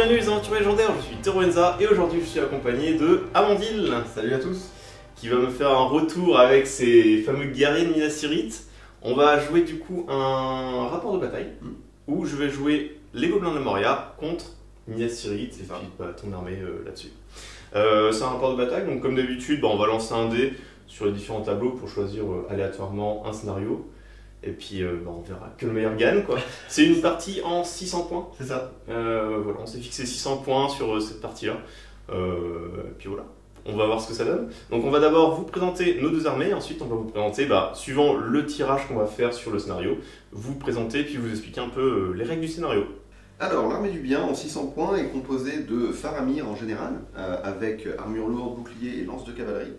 bienvenue les aventuriers légendaires, je suis Teroenza et aujourd'hui je suis accompagné de Amandil. Salut à tous. Qui va me faire un retour avec ses fameux guerriers de Minas Tirith. On va jouer du coup un rapport de bataille où je vais jouer les gobelins de Moria contre Minas Tirith et puis ton armée là-dessus. C'est un rapport de bataille, donc comme d'habitude on va lancer un dé sur les différents tableaux pour choisir aléatoirement un scénario. Et puis on verra que le meilleur gagne quoi. C'est une partie en 600 points. C'est ça. Voilà, on s'est fixé 600 points sur cette partie-là. Et puis voilà, on va voir ce que ça donne. Donc on va d'abord vous présenter nos deux armées, ensuite on va vous présenter, suivant le tirage qu'on va faire sur le scénario, vous présenter puis vous expliquer un peu les règles du scénario. Alors l'armée du bien en 600 points est composée de Faramir en général, avec armure lourde, bouclier et lance de cavalerie.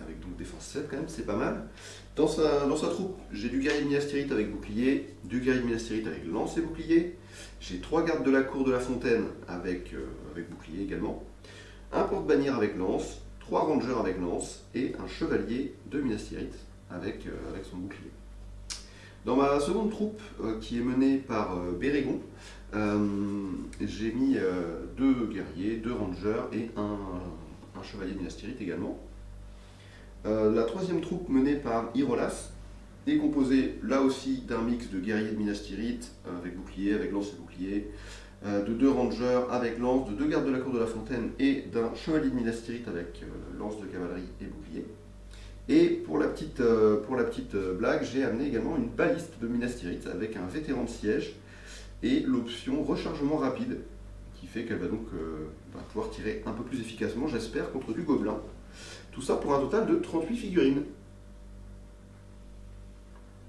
Avec donc défense 7 quand même, c'est pas mal. Dans sa troupe, j'ai du guerrier de Minas Tirith avec bouclier, du guerrier de Minas Tirith avec lance et bouclier. J'ai 3 gardes de la cour de la fontaine avec bouclier également. Un porte-bannière avec lance, 3 rangers avec lance et un chevalier de Minas Tirith avec son bouclier. Dans ma seconde troupe, qui est menée par Bérégon, j'ai mis 2 guerriers, 2 rangers et un chevalier de Minas Tirith également. La troisième troupe menée par Irolas est composée là aussi d'un mix de guerriers de Minas Tirith avec bouclier, avec lance et bouclier, de 2 rangers avec lance, de 2 gardes de la cour de la fontaine et d'un chevalier de Minas Tirith avec lance de cavalerie et bouclier. Et pour la petite blague, j'ai amené également une baliste de Minas Tirith avec un vétéran de siège et l'option rechargement rapide qui fait qu'elle va donc pouvoir tirer un peu plus efficacement, j'espère, contre du gobelin. Tout ça pour un total de 38 figurines.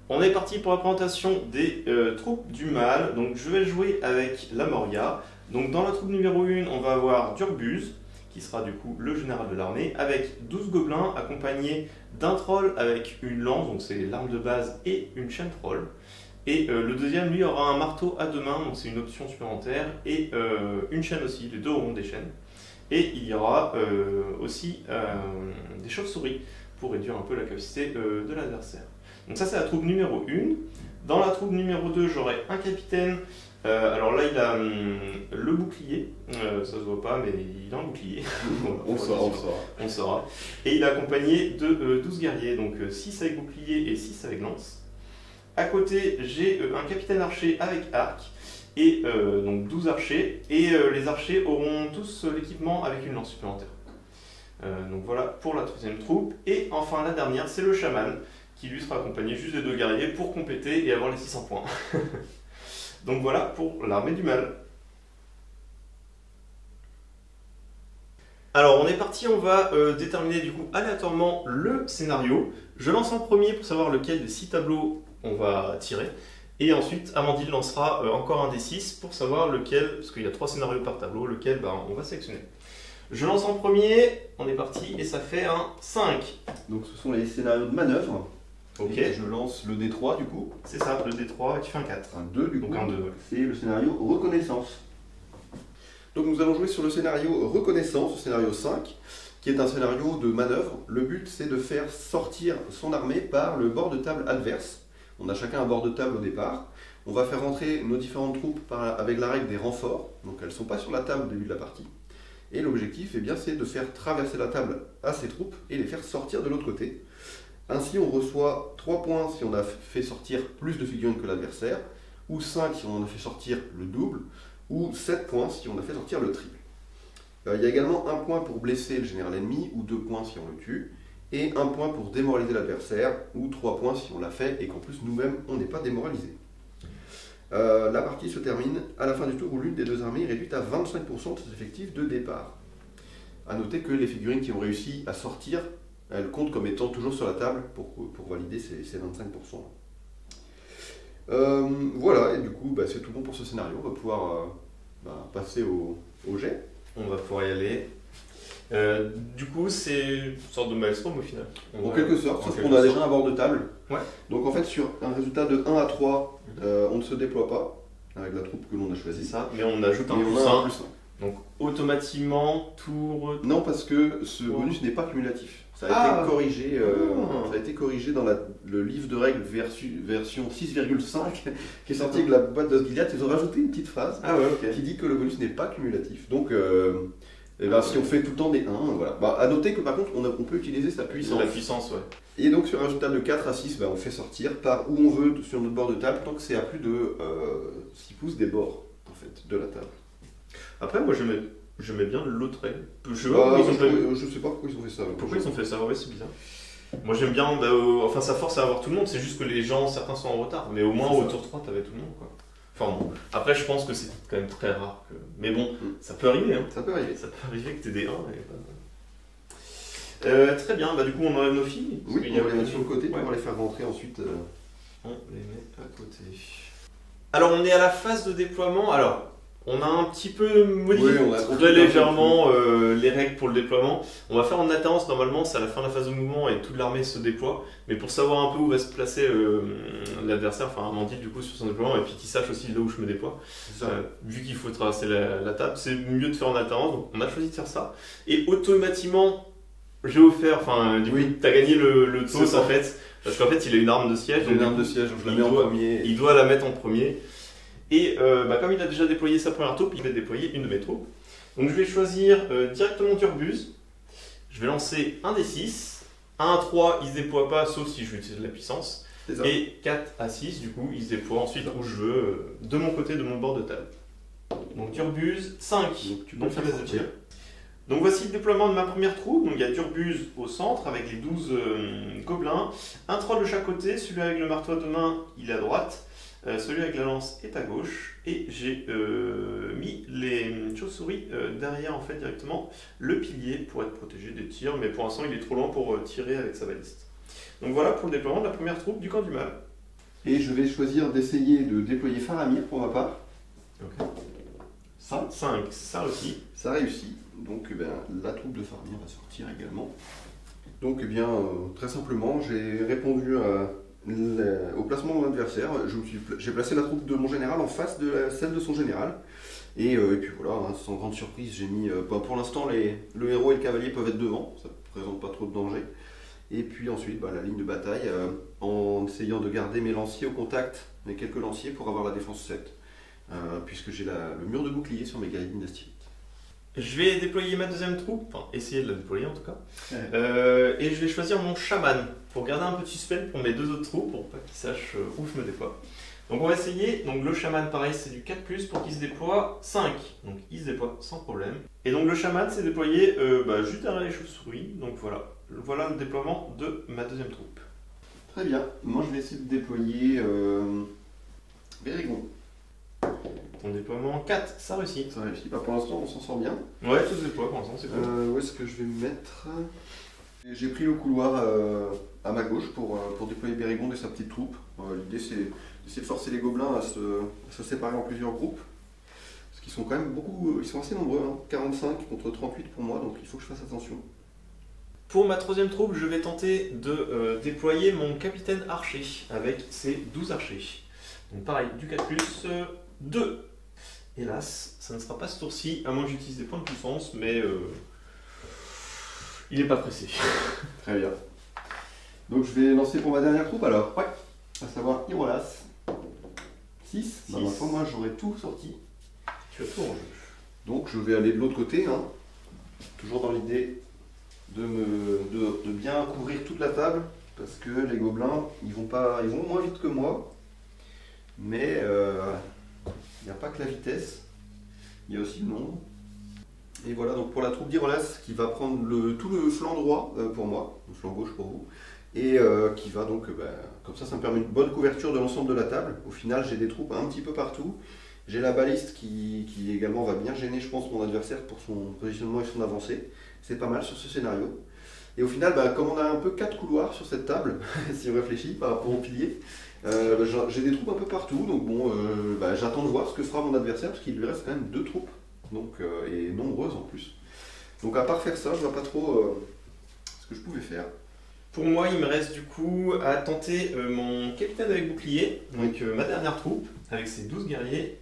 On est parti pour la présentation des troupes du mal. Donc je vais jouer avec la Moria. Donc dans la troupe numéro 1, on va avoir Durbuz, qui sera du coup le général de l'armée, avec 12 gobelins accompagnés d'un troll avec une lance, donc c'est l'arme de base, et une chaîne troll. Et le deuxième, lui, aura un marteau à 2 mains, donc c'est une option supplémentaire, et une chaîne aussi, les deux auront des chaînes. Et il y aura aussi des chauves-souris pour réduire un peu la capacité de l'adversaire. Donc ça c'est la troupe numéro 1. Dans la troupe numéro 2, j'aurai un capitaine. Alors là il a le bouclier, ça se voit pas mais il a un bouclier. Voilà, on saura. Et il est accompagné de 12 guerriers, donc 6 avec bouclier et 6 avec lance. À côté j'ai un capitaine archer avec arc. Et donc 12 archers, et les archers auront tous l'équipement avec une lance supplémentaire. Donc voilà pour la troisième troupe. Et enfin la dernière, c'est le chaman, qui lui sera accompagné juste de 2 guerriers pour compléter et avoir les 600 points. Donc voilà pour l'armée du mal. Alors on est parti, on va déterminer du coup aléatoirement le scénario. Je lance en premier pour savoir lequel des 6 tableaux on va tirer. Et ensuite, Amandine lancera encore un D6 pour savoir lequel, parce qu'il y a 3 scénarios par tableau, lequel on va sélectionner. Je lance en premier, on est parti, et ça fait un 5. Donc ce sont les scénarios de manœuvre. Ok. Et je lance le D3 du coup. C'est ça, le D3 qui fait un 4. Un 2 du coup. Donc un 2. C'est le scénario reconnaissance. Donc nous allons jouer sur le scénario reconnaissance, le scénario 5, qui est un scénario de manœuvre. Le but c'est de faire sortir son armée par le bord de table adverse. On a chacun un bord de table au départ. On va faire rentrer nos différentes troupes avec la règle des renforts. Donc elles ne sont pas sur la table au début de la partie. Et l'objectif c'est de faire traverser la table à ces troupes et les faire sortir de l'autre côté. Ainsi on reçoit 3 points si on a fait sortir plus de figurines que l'adversaire, ou 5 si on en a fait sortir le double, ou 7 points si on a fait sortir le triple. Il y a également 1 point pour blesser le général ennemi, ou 2 points si on le tue. Et 1 point pour démoraliser l'adversaire, ou 3 points si on l'a fait et qu'en plus nous-mêmes on n'est pas démoralisé. La partie se termine à la fin du tour où l'une des 2 armées est réduite à 25% de ses effectifs de départ. A noter que les figurines qui ont réussi à sortir, elles comptent comme étant toujours sur la table pour valider ces 25%. Voilà, et du coup c'est tout bon pour ce scénario, on va pouvoir passer au jet. On va pouvoir y aller. Du coup, c'est une sorte de maelstrom au final. En quelque sorte, sauf qu'on a déjà un bord de table. Ouais. Donc en fait, sur un résultat de 1 à 3, on ne se déploie pas avec la troupe que l'on a choisie. C'est ça, mais on ajoute un plus 1. Donc automatiquement, tour... Non, parce que ce bonus n'est pas cumulatif. Ça a été corrigé, ça a été corrigé dans le livre de règles version 6,5 qui est sorti avec la boîte d'Osgiliath. Ils ont rajouté une petite phrase qui dit que le bonus n'est pas cumulatif. Donc, si on fait tout le temps des 1, voilà. À noter que par contre, on peut utiliser sa puissance. La puissance, ouais. Et donc sur un jeu de table de 4 à 6, on fait sortir par où on veut sur notre bord de table, tant que c'est à plus de 6 pouces des bords en fait, de la table. Après, moi j'aimais bien l'autre règle. Je sais pas pourquoi ils ont fait ça. Pourquoi ils ont fait ça? Ouais, c'est bizarre. Moi j'aime bien, enfin ça force à avoir tout le monde, c'est juste que certains sont en retard. Mais au moins au tour 3, t'avais tout le monde, quoi. Enfin bon, après je pense que c'est quand même très rare. Mais bon, ça peut arriver. Hein. Ça peut arriver. Ça peut arriver que t'aies des 1 très bien, du coup on enlève nos filles. Oui, on va les mettre sur le côté pour les faire rentrer ensuite. On les met à côté. Alors on est à la phase de déploiement. Alors on a un petit peu modifié très légèrement les règles pour le déploiement. On va faire en alternance, normalement c'est à la fin de la phase de mouvement et toute l'armée se déploie. Mais pour savoir un peu où va se placer l'adversaire, enfin Amandine du coup sur son déploiement, et puis qu'il sache aussi là où je me déploie. Vu qu'il faut traverser la table, c'est mieux de faire en alternance. Donc on a choisi de faire ça. Et automatiquement, j'ai offert, du coup, t'as gagné le toss en fait, parce qu'en fait il a une arme de siège. Une arme de siège, donc je la mets en premier. Il doit la mettre en premier. Et comme il a déjà déployé sa première troupe, il va déployer une de mes troupes. Donc je vais choisir directement Turbuse. Je vais lancer un des 6. 1 à 3, il se déploie pas, sauf si je vais utiliser de la puissance. Et 4 à 6, du coup, il se déploie ensuite où je veux, de mon côté, de mon bord de table. Donc Turbuse, 5. Donc il va se déployer. Donc voici le déploiement de ma première troupe. Donc il y a Turbuse au centre avec les 12 gobelins. Un troll de chaque côté. Celui avec le marteau à 2 mains, il est à droite. Celui avec la lance est à gauche. Et j'ai mis les chauves-souris derrière en fait directement le pilier pour être protégé des tirs. Mais pour l'instant il est trop loin pour tirer avec sa baliste. Donc voilà pour le déploiement de la première troupe du camp du mal. Et je vais choisir d'essayer de déployer Faramir pour ma part. Ok. 5, ça aussi. Ça réussit. Donc la troupe de Faramir va sortir également. Donc très simplement, j'ai répondu au placement de mon adversaire. J'ai placé la troupe de mon général en face de celle de son général. Et puis voilà, sans grande surprise, j'ai mis... pour l'instant, le héros et le cavalier peuvent être devant. Ça ne présente pas trop de danger. Et puis ensuite, la ligne de bataille, en essayant de garder mes lanciers au contact, mes quelques lanciers pour avoir la défense 7. Puisque j'ai le mur de bouclier sur mes guerriers dynastiques. Je vais déployer ma deuxième troupe, enfin essayer de la déployer en tout cas, et je vais choisir mon chaman pour garder un peu de suspense pour mes deux autres troupes, pour pas qu'ils sachent où je me déploie. Donc on va essayer, donc le chaman pareil c'est du 4+, pour qu'il se déploie 5, donc il se déploie sans problème. Et donc le chaman s'est déployé juste derrière les chauves-souris, donc voilà le déploiement de ma deuxième troupe. Très bien, moi je vais essayer de déployer Bérégon. Ton déploiement 4, ça réussit. Ça réussit, pour l'instant on s'en sort bien. Ouais, tout se déploie pour l'instant, c'est cool. Où est-ce que je vais me mettre? J'ai pris le couloir à ma gauche pour déployer Bérégon et sa petite troupe. L'idée c'est d'essayer de forcer les gobelins à se séparer en plusieurs groupes. Parce qu'ils sont quand même ils sont assez nombreux, 45 contre 38 pour moi, donc il faut que je fasse attention. Pour ma troisième troupe, je vais tenter de déployer mon capitaine archer avec ses 12 archers. Donc pareil, du 4+, 2. Hélas, ça ne sera pas ce tour-ci, à moins que j'utilise des points de puissance, mais il n'est pas pressé. Très bien. Donc je vais lancer pour ma dernière troupe alors. Ouais. À savoir Irolas. 6. Moi j'aurais tout sorti. Tu as tout en jeu. Donc je vais aller de l'autre côté, toujours dans l'idée de bien couvrir toute la table, parce que les gobelins ils vont moins vite que moi, mais il n'y a pas que la vitesse, il y a aussi le nombre. Et voilà, donc pour la troupe d'Irolas qui va prendre tout le flanc droit pour moi, le flanc gauche pour vous, et qui va donc, comme ça me permet une bonne couverture de l'ensemble de la table. Au final j'ai des troupes un petit peu partout. J'ai la baliste qui également va bien gêner, je pense, mon adversaire pour son positionnement et son avancée. C'est pas mal sur ce scénario. Et au final, comme on a un peu 4 couloirs sur cette table, si on réfléchit par rapport au pilier, j'ai des troupes un peu partout. Donc bon, j'attends de voir ce que fera mon adversaire, parce qu'il lui reste quand même 2 troupes, et nombreuses en plus. Donc à part faire ça, je vois pas trop ce que je pouvais faire. Pour moi, il me reste du coup à tenter mon capitaine avec bouclier, donc ma dernière troupe, avec ses 12 guerriers,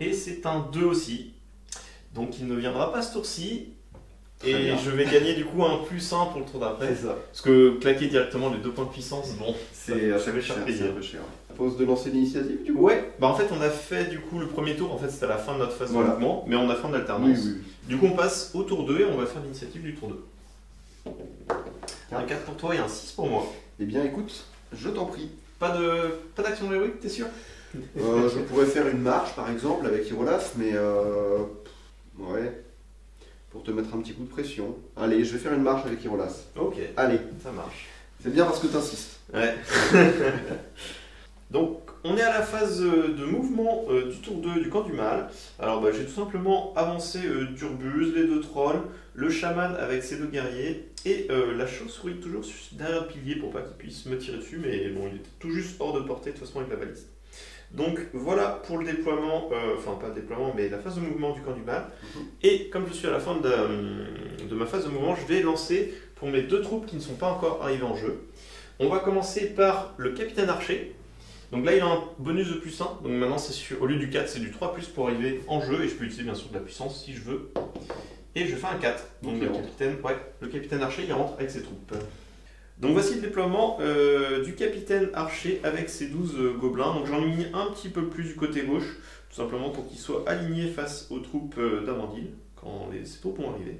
et c'est un 2 aussi. Donc il ne viendra pas ce tour-ci, Et Très bien. je vais gagner du coup un +1 pour le tour d'après. C'est ça. Parce que claquer directement les 2 points de puissance, bon, C'est ça fait cher c'est plaisir. un peu cher. Pose de lancer l'initiative du coup. Ouais, bah en fait on a fait du coup le premier tour, en fait c'était à la fin de notre phase Voilà. de mouvement, mais on a fait en Oui, alternance. oui. Du coup on passe au tour 2 et on va faire l'initiative du tour 2. Un 4 pour toi et un 6 pour moi. Eh bien écoute, je t'en prie. Pas d'action héroïque, t'es sûr? Je pourrais faire une marche par exemple avec Irolas, mais ouais, pour te mettre un petit coup de pression. Allez, je vais faire une marche avec Irolas. Ok, Allez, ça marche. c'est bien parce que t'insistes. Ouais. Donc on est à la phase de mouvement du tour 2 du camp du mal. Alors bah, j'ai tout simplement avancé Durbuse, les 2 trolls, le chaman avec ses 2 guerriers et la chauve-souris toujours derrière le pilier pour pas qu'il puisse me tirer dessus, mais bon il était tout juste hors de portée de toute façon avec la baliste. Donc voilà pour le déploiement, enfin pas le déploiement mais la phase de mouvement du camp du mal. Et comme je suis à la fin de ma phase de mouvement, je vais lancer pour mes 2 troupes qui ne sont pas encore arrivées en jeu. On va commencer par le capitaine archer. Donc là il a un bonus de +1, donc maintenant au lieu du 4 c'est du 3+ pour arriver en jeu et je peux utiliser bien sûr de la puissance si je veux. Et je fais un 4, donc le capitaine archer il rentre avec ses troupes. Donc voici le déploiement du capitaine archer avec ses 12 gobelins. Donc j'en ai mis un petit peu plus du côté gauche, tout simplement pour qu'il soit aligné face aux troupes d'Amandine quand ces troupes vont arriver.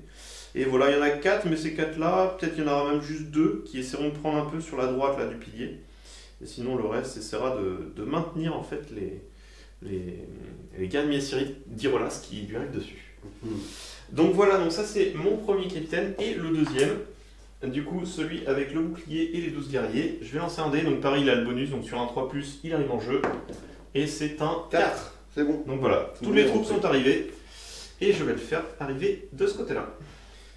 Et voilà, il y en a 4, mais ces 4 là, peut-être il y en aura même juste 2 qui essaieront de prendre un peu sur la droite là, du pilier. Et sinon le reste essaiera de maintenir en fait les gardes d'Irolas qui lui arrivent dessus. Donc voilà, donc ça c'est mon premier capitaine et le deuxième. Du coup, celui avec le bouclier et les 12 guerriers. Je vais lancer un dé, donc pareil, il a le bonus, donc sur un 3+, il arrive en jeu. Et c'est un 4. C'est bon. Donc voilà, toutes les troupes sont arrivées. Et je vais le faire arriver de ce côté-là.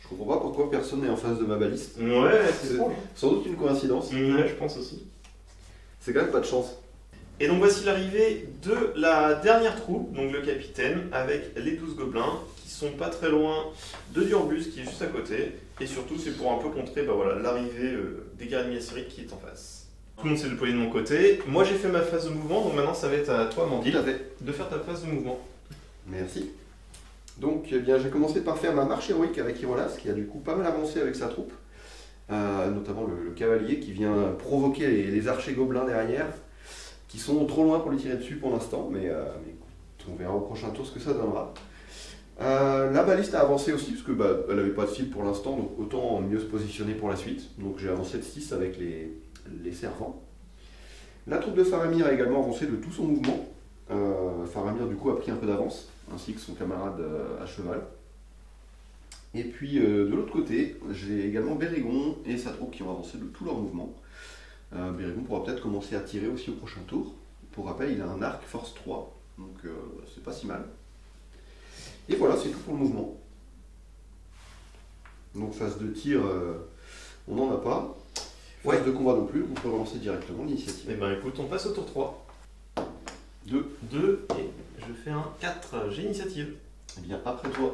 Je comprends pas pourquoi personne n'est en face de ma baliste. Ouais, C'est sans doute une coïncidence. Ouais, je pense aussi. C'est quand même pas de chance. Et donc voici l'arrivée de la dernière troupe, donc le capitaine, avec les 12 gobelins, qui sont pas très loin de Durbus, qui est juste à côté. Et surtout, c'est pour un peu contrer l'arrivée des guerriers Myacérites qui est en face. Tout le monde s'est déployé de mon côté. Moi, j'ai fait ma phase de mouvement, donc maintenant, ça va être à toi, Amandine, de faire ta phase de mouvement. Merci. Donc, eh bien, j'ai commencé par faire ma marche héroïque avec Irolas, qui a du coup pas mal avancé avec sa troupe. Notamment le cavalier qui vient provoquer les archers gobelins derrière, qui sont trop loin pour lui tirer dessus pour l'instant, mais écoute, on verra au prochain tour ce que ça donnera. La baliste a avancé aussi, parce que elle n'avait pas de cible pour l'instant, donc autant mieux se positionner pour la suite. Donc j'ai avancé de 6 avec les servants. La troupe de Faramir a également avancé de tout son mouvement. Faramir du coup a pris un peu d'avance, ainsi que son camarade à cheval. Et puis de l'autre côté, j'ai également Bérégon et sa troupe qui ont avancé de tout leur mouvement. Bérégon pourra peut-être commencer à tirer aussi au prochain tour. Pour rappel, il a un arc force 3, donc c'est pas si mal. Et voilà, c'est tout pour le mouvement. Donc phase de tir, on n'en a pas. Phase de combat non plus, on peut relancer directement l'initiative. Et ben écoute, on passe au tour 3. 2. 2, et je fais un 4, j'ai initiative. Eh bien, après toi.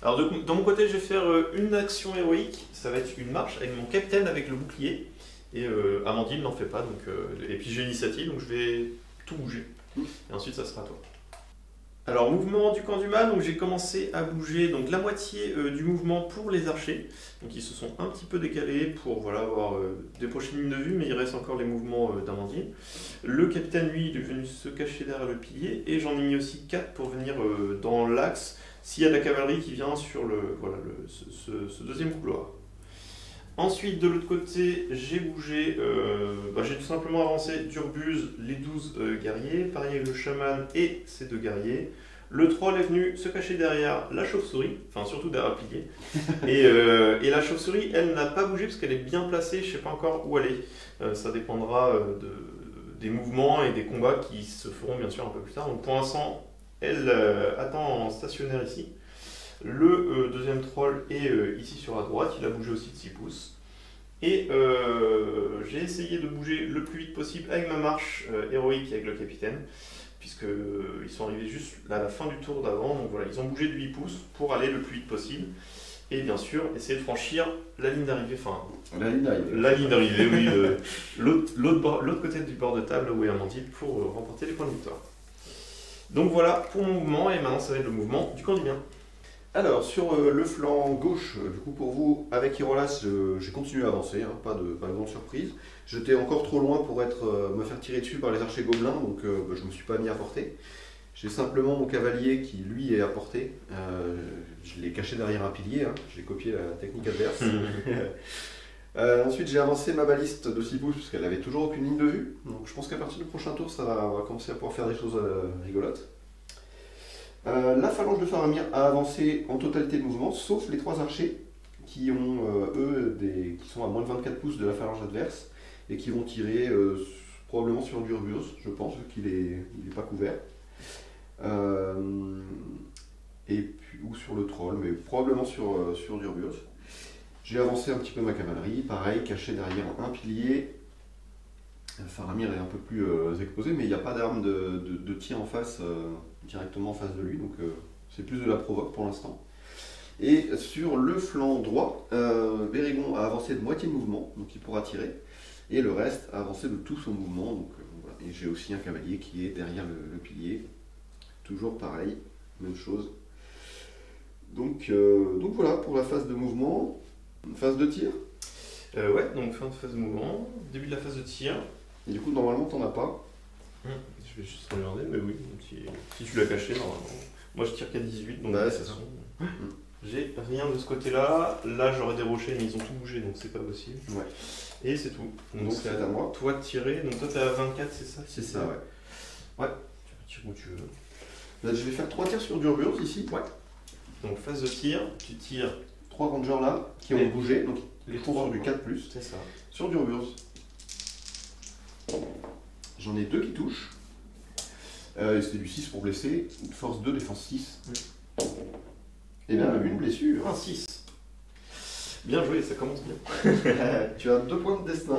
Alors de mon côté, je vais faire une action héroïque, ça va être une marche avec mon capitaine avec le bouclier. Et Amandine n'en fait pas, donc, et puis j'ai l'initiative, donc je vais tout bouger. Et ensuite, ça sera à toi. Alors, mouvement du camp du mal, donc j'ai commencé à bouger donc, la moitié du mouvement pour les archers. Donc ils se sont un petit peu décalés pour avoir des prochaines lignes de vue, mais il reste encore les mouvements d'Amandine. Le capitaine, lui, il est venu se cacher derrière le pilier, et j'en ai mis aussi 4 pour venir dans l'axe, s'il y a de la cavalerie qui vient sur ce deuxième couloir. Ensuite, de l'autre côté, j'ai bougé, j'ai tout simplement avancé Durbuse, les 12 guerriers, pareil avec le chaman et ses 2 guerriers. Le troll est venu se cacher derrière la chauve-souris, enfin surtout derrière le pilier. Et la chauve-souris, elle n'a pas bougé parce qu'elle est bien placée, je ne sais pas encore où elle est. Ça dépendra des mouvements et des combats qui se feront bien sûr un peu plus tard. Donc pour l'instant, elle attend en stationnaire ici. Le deuxième troll est ici sur la droite, il a bougé aussi de 6 pouces. Et j'ai essayé de bouger le plus vite possible avec ma marche héroïque avec le capitaine, puisqu'ils sont arrivés juste à la fin du tour d'avant, donc voilà, ils ont bougé de 8 pouces pour aller le plus vite possible. Et bien sûr, essayer de franchir la ligne d'arrivée, la ligne d'arrivée, oui, l'autre côté du bord de table où est Amandine pour remporter les points de victoire. Donc voilà pour mon mouvement, et maintenant ça va être le mouvement du camp du bien. Alors, sur le flanc gauche, du coup pour vous, avec Irolas, j'ai continué à avancer, hein, pas de grande surprise. J'étais encore trop loin pour me faire tirer dessus par les archers gobelins, donc je ne me suis pas mis à portée. J'ai simplement mon cavalier qui, lui, est à portée. Je l'ai caché derrière un pilier, hein, j'ai copié la technique adverse. Ensuite, j'ai avancé ma baliste de 6 pouces, parce qu'elle n'avait toujours aucune ligne de vue. Donc je pense qu'à partir du prochain tour, on va commencer à pouvoir faire des choses rigolotes. La phalange de Faramir a avancé en totalité de mouvement, sauf les 3 archers qui ont, qui sont à moins de 24 pouces de la phalange adverse et qui vont tirer probablement sur Durbios, je pense, vu qu'il n'est pas couvert. Et puis, ou sur le troll, mais probablement sur Durbios. J'ai avancé un petit peu ma cavalerie, pareil, caché derrière un pilier. Faramir est un peu plus exposé, mais il n'y a pas d'arme de tir en face, directement en face de lui, donc c'est plus de la provoque pour l'instant. Et sur le flanc droit, Bérégon a avancé de moitié de mouvement, donc il pourra tirer, et le reste a avancé de tout son mouvement. Donc, voilà. Et j'ai aussi un cavalier qui est derrière le pilier, toujours pareil, même chose. Donc voilà pour la phase de mouvement. Phase de tir. Ouais, donc fin de phase de mouvement, début de la phase de tir. Et du coup, normalement, t'en as pas. Je vais juste regarder, mais oui, si tu l'as caché, normalement. Moi, je tire qu'à 18, donc ouais, de toute façon, j'ai rien de ce côté-là. Là, j'aurais des rochers, mais ils ont tout bougé, donc c'est pas possible. Ouais. Et c'est tout. Donc c'est à moi. Toi de tirer, donc toi t'es à 24, c'est ça? C'est ça, ouais. Ouais, tu peux tirer où tu veux. Là, je vais faire 3 tirs sur Durbios ici. Ouais. Donc phase de tir, tu tires 3 rangers là qui ont bougé, donc les font sur du 4+. C'est ça. Sur Durbios. J'en ai 2 qui touchent. C'était du 6 pour blesser. Force 2, défense 6. Et bien, une blessure. Un 6. Bien joué, ça commence bien. Tu as 2 points de destin.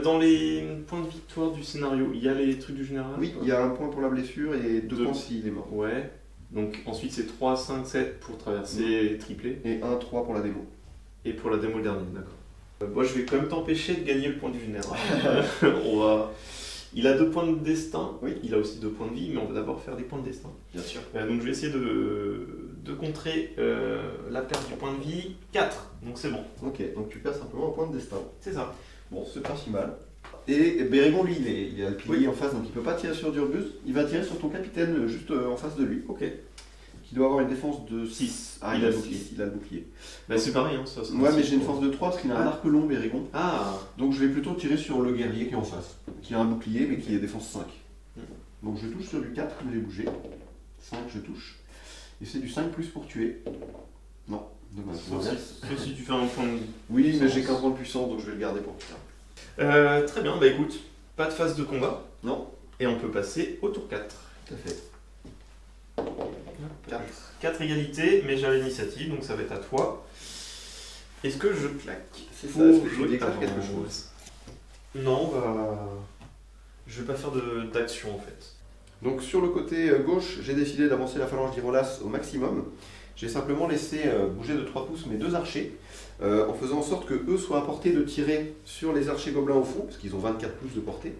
Dans les points de victoire du scénario, il y a les trucs du général? Oui, il y a un point pour la blessure et 2 points s'il est mort. Ouais. Donc ensuite c'est 3, 5, 7 pour traverser triplé. Et 1, 3 pour la démo. Et pour la démo le dernier, d'accord. Moi je vais quand même t'empêcher de gagner le point du général. Il a 2 points de destin, oui. Il a aussi 2 points de vie, mais on va d'abord faire des points de destin. Bien sûr. Donc je vais essayer de contrer la perte du point de vie. 4, donc c'est bon. Ok, donc tu perds simplement un point de destin. C'est ça. Bon, c'est pas si mal. Et Bérégon, lui, il a le pilier en face, donc il peut pas tirer sur Durbios. Il va tirer sur ton capitaine juste en face de lui. Ok. Qui doit avoir une défense de 6. Ah, il a le bouclier. Il a le bouclier. Bah, c'est pareil, hein, ça. Ouais, mais j'ai une force de 3 parce qu'il a un arc long, Bérégon. Ah. Donc je vais plutôt tirer sur le guerrier qui est en face. Qui a un bouclier, mais qui est défense 5. Donc je touche sur du 4, il est bougé. 5, je touche. Et c'est du 5 plus pour tuer. Non, dommage. Sauf si tu fais un point de... Oui, mais j'ai qu'un point de puissance, donc je vais le garder pour plus tard. Très bien, bah écoute, pas de phase de combat. Non. Et on peut passer au tour 4. Tout à fait. 4 égalités, mais j'ai l'initiative, donc ça va être à toi. Est-ce que je claque? C'est ça, est-ce que je déclare quelque chose? Non, je vais pas faire d'action en fait. Donc sur le côté gauche, j'ai décidé d'avancer la phalange d'Irolas au maximum. J'ai simplement laissé bouger de 3 pouces mes 2 archers, en faisant en sorte que eux soient à portée de tirer sur les archers gobelins au fond, parce qu'ils ont 24 pouces de portée,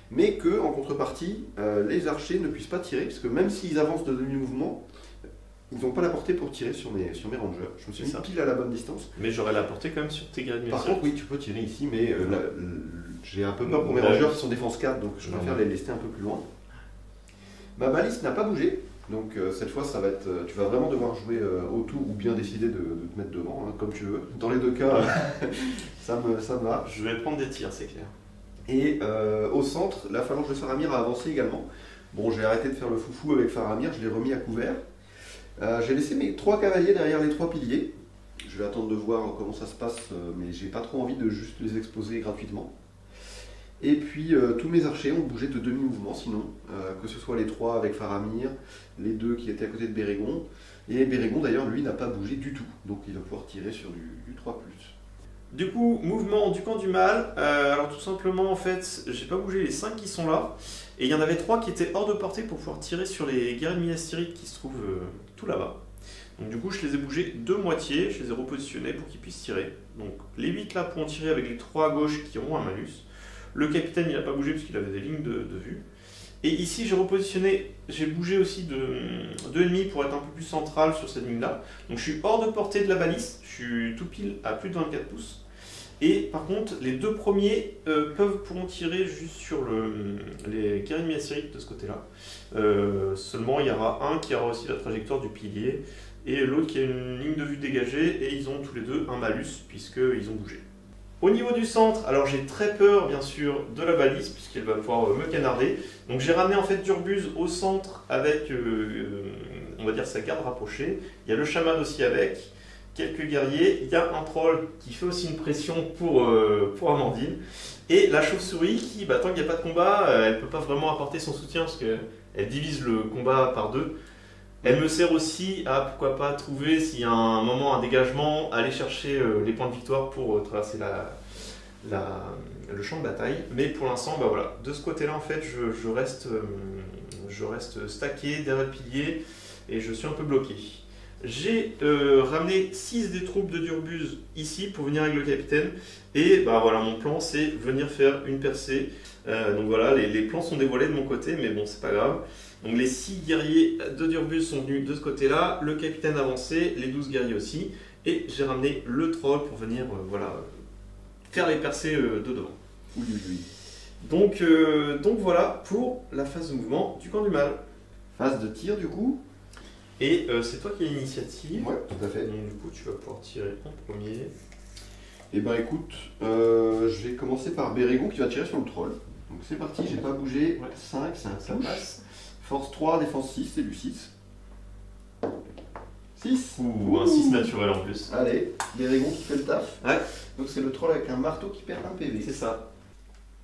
mais que en contrepartie, les archers ne puissent pas tirer, parce que même s'ils avancent de demi-mouvement, ils n'ont pas la portée pour tirer sur mes rangers. Je me suis mis pile à la bonne distance. Mais j'aurais la portée quand même sur tes gradés. Par contre, oui, tu peux tirer ici, mais j'ai un peu peur pour mes rangers qui sont défense 4, donc je préfère les laisser un peu plus loin. Ma baliste n'a pas bougé, donc cette fois ça va être, tu vas vraiment devoir jouer au tout ou bien décider de te mettre devant, hein, comme tu veux. Dans les deux cas, ça me va. Je vais prendre des tirs, c'est clair. Et au centre, la phalange de Faramir a avancé également. Bon, j'ai arrêté de faire le foufou avec Faramir, je l'ai remis à couvert. J'ai laissé mes 3 cavaliers derrière les 3 piliers. Je vais attendre de voir comment ça se passe, mais j'ai pas trop envie de juste les exposer gratuitement. Et puis tous mes archers ont bougé de demi-mouvement sinon, que ce soit les 3 avec Faramir, les 2 qui étaient à côté de Bérégon, et Bérégon d'ailleurs lui n'a pas bougé du tout, donc il va pouvoir tirer sur du 3+. Du coup, mouvement du camp du mal, alors tout simplement en fait, j'ai pas bougé les 5 qui sont là, et il y en avait 3 qui étaient hors de portée pour pouvoir tirer sur les guerriers de Minas Tirith qui se trouvent tout là-bas. Donc du coup, je les ai bougés de moitié, je les ai repositionnés pour qu'ils puissent tirer. Donc les 8 là pourront tirer avec les 3 à gauche qui auront un malus. Le capitaine il n'a pas bougé parce qu'il avait des lignes de vue. Et ici j'ai repositionné, j'ai bougé aussi de ennemis pour être un peu plus central sur cette ligne là. Donc je suis hors de portée de la baliste, je suis tout pile à plus de 24 pouces. Et par contre les deux premiers pourront tirer juste sur les guerriers amiassiriques de ce côté là. Seulement il y aura un qui aura aussi la trajectoire du pilier et l'autre qui a une ligne de vue dégagée et ils ont tous les deux un malus puisqu'ils ont bougé. Au niveau du centre, alors j'ai très peur bien sûr de la balise puisqu'elle va pouvoir me canarder. Donc j'ai ramené en fait Durbuz au centre avec on va dire sa garde rapprochée. Il y a le chaman aussi avec, quelques guerriers. Il y a un troll qui fait aussi une pression pour Amandine. Et la chauve-souris qui, tant qu'il n'y a pas de combat, elle ne peut pas vraiment apporter son soutien parce qu'elle divise le combat par deux. Elle me sert aussi à, pourquoi pas, trouver s'il y a un moment, un dégagement, aller chercher les points de victoire pour traverser le champ de bataille. Mais pour l'instant, voilà, de ce côté-là, en fait, je reste stacké derrière le pilier et je suis un peu bloqué. J'ai ramené 6 des troupes de Durbuz ici pour venir avec le capitaine. Et voilà, mon plan, c'est venir faire une percée. Donc voilà, les plans sont dévoilés de mon côté, mais bon, c'est pas grave. Donc les 6 guerriers de Durbuz sont venus de ce côté-là, le capitaine avancé, les 12 guerriers aussi, et j'ai ramené le troll pour venir faire les percées de devant. Oui, oui, oui. Donc voilà pour la phase de mouvement du camp du mal. Phase de tir du coup. Et c'est toi qui as l'initiative. Ouais, tout à fait. Donc du coup tu vas pouvoir tirer en premier. Et écoute, je vais commencer par Bérégon qui va tirer sur le troll. Donc c'est parti, j'ai pas bougé. Ouais. 5, c'est un Ça touche. passe. Force 3, défense 6, c'est du 6. 6. Ou un 6 naturel en plus. Allez, Bérégon qui fait le taf. Ouais. Donc c'est le troll avec un marteau qui perd un PV. C'est ça.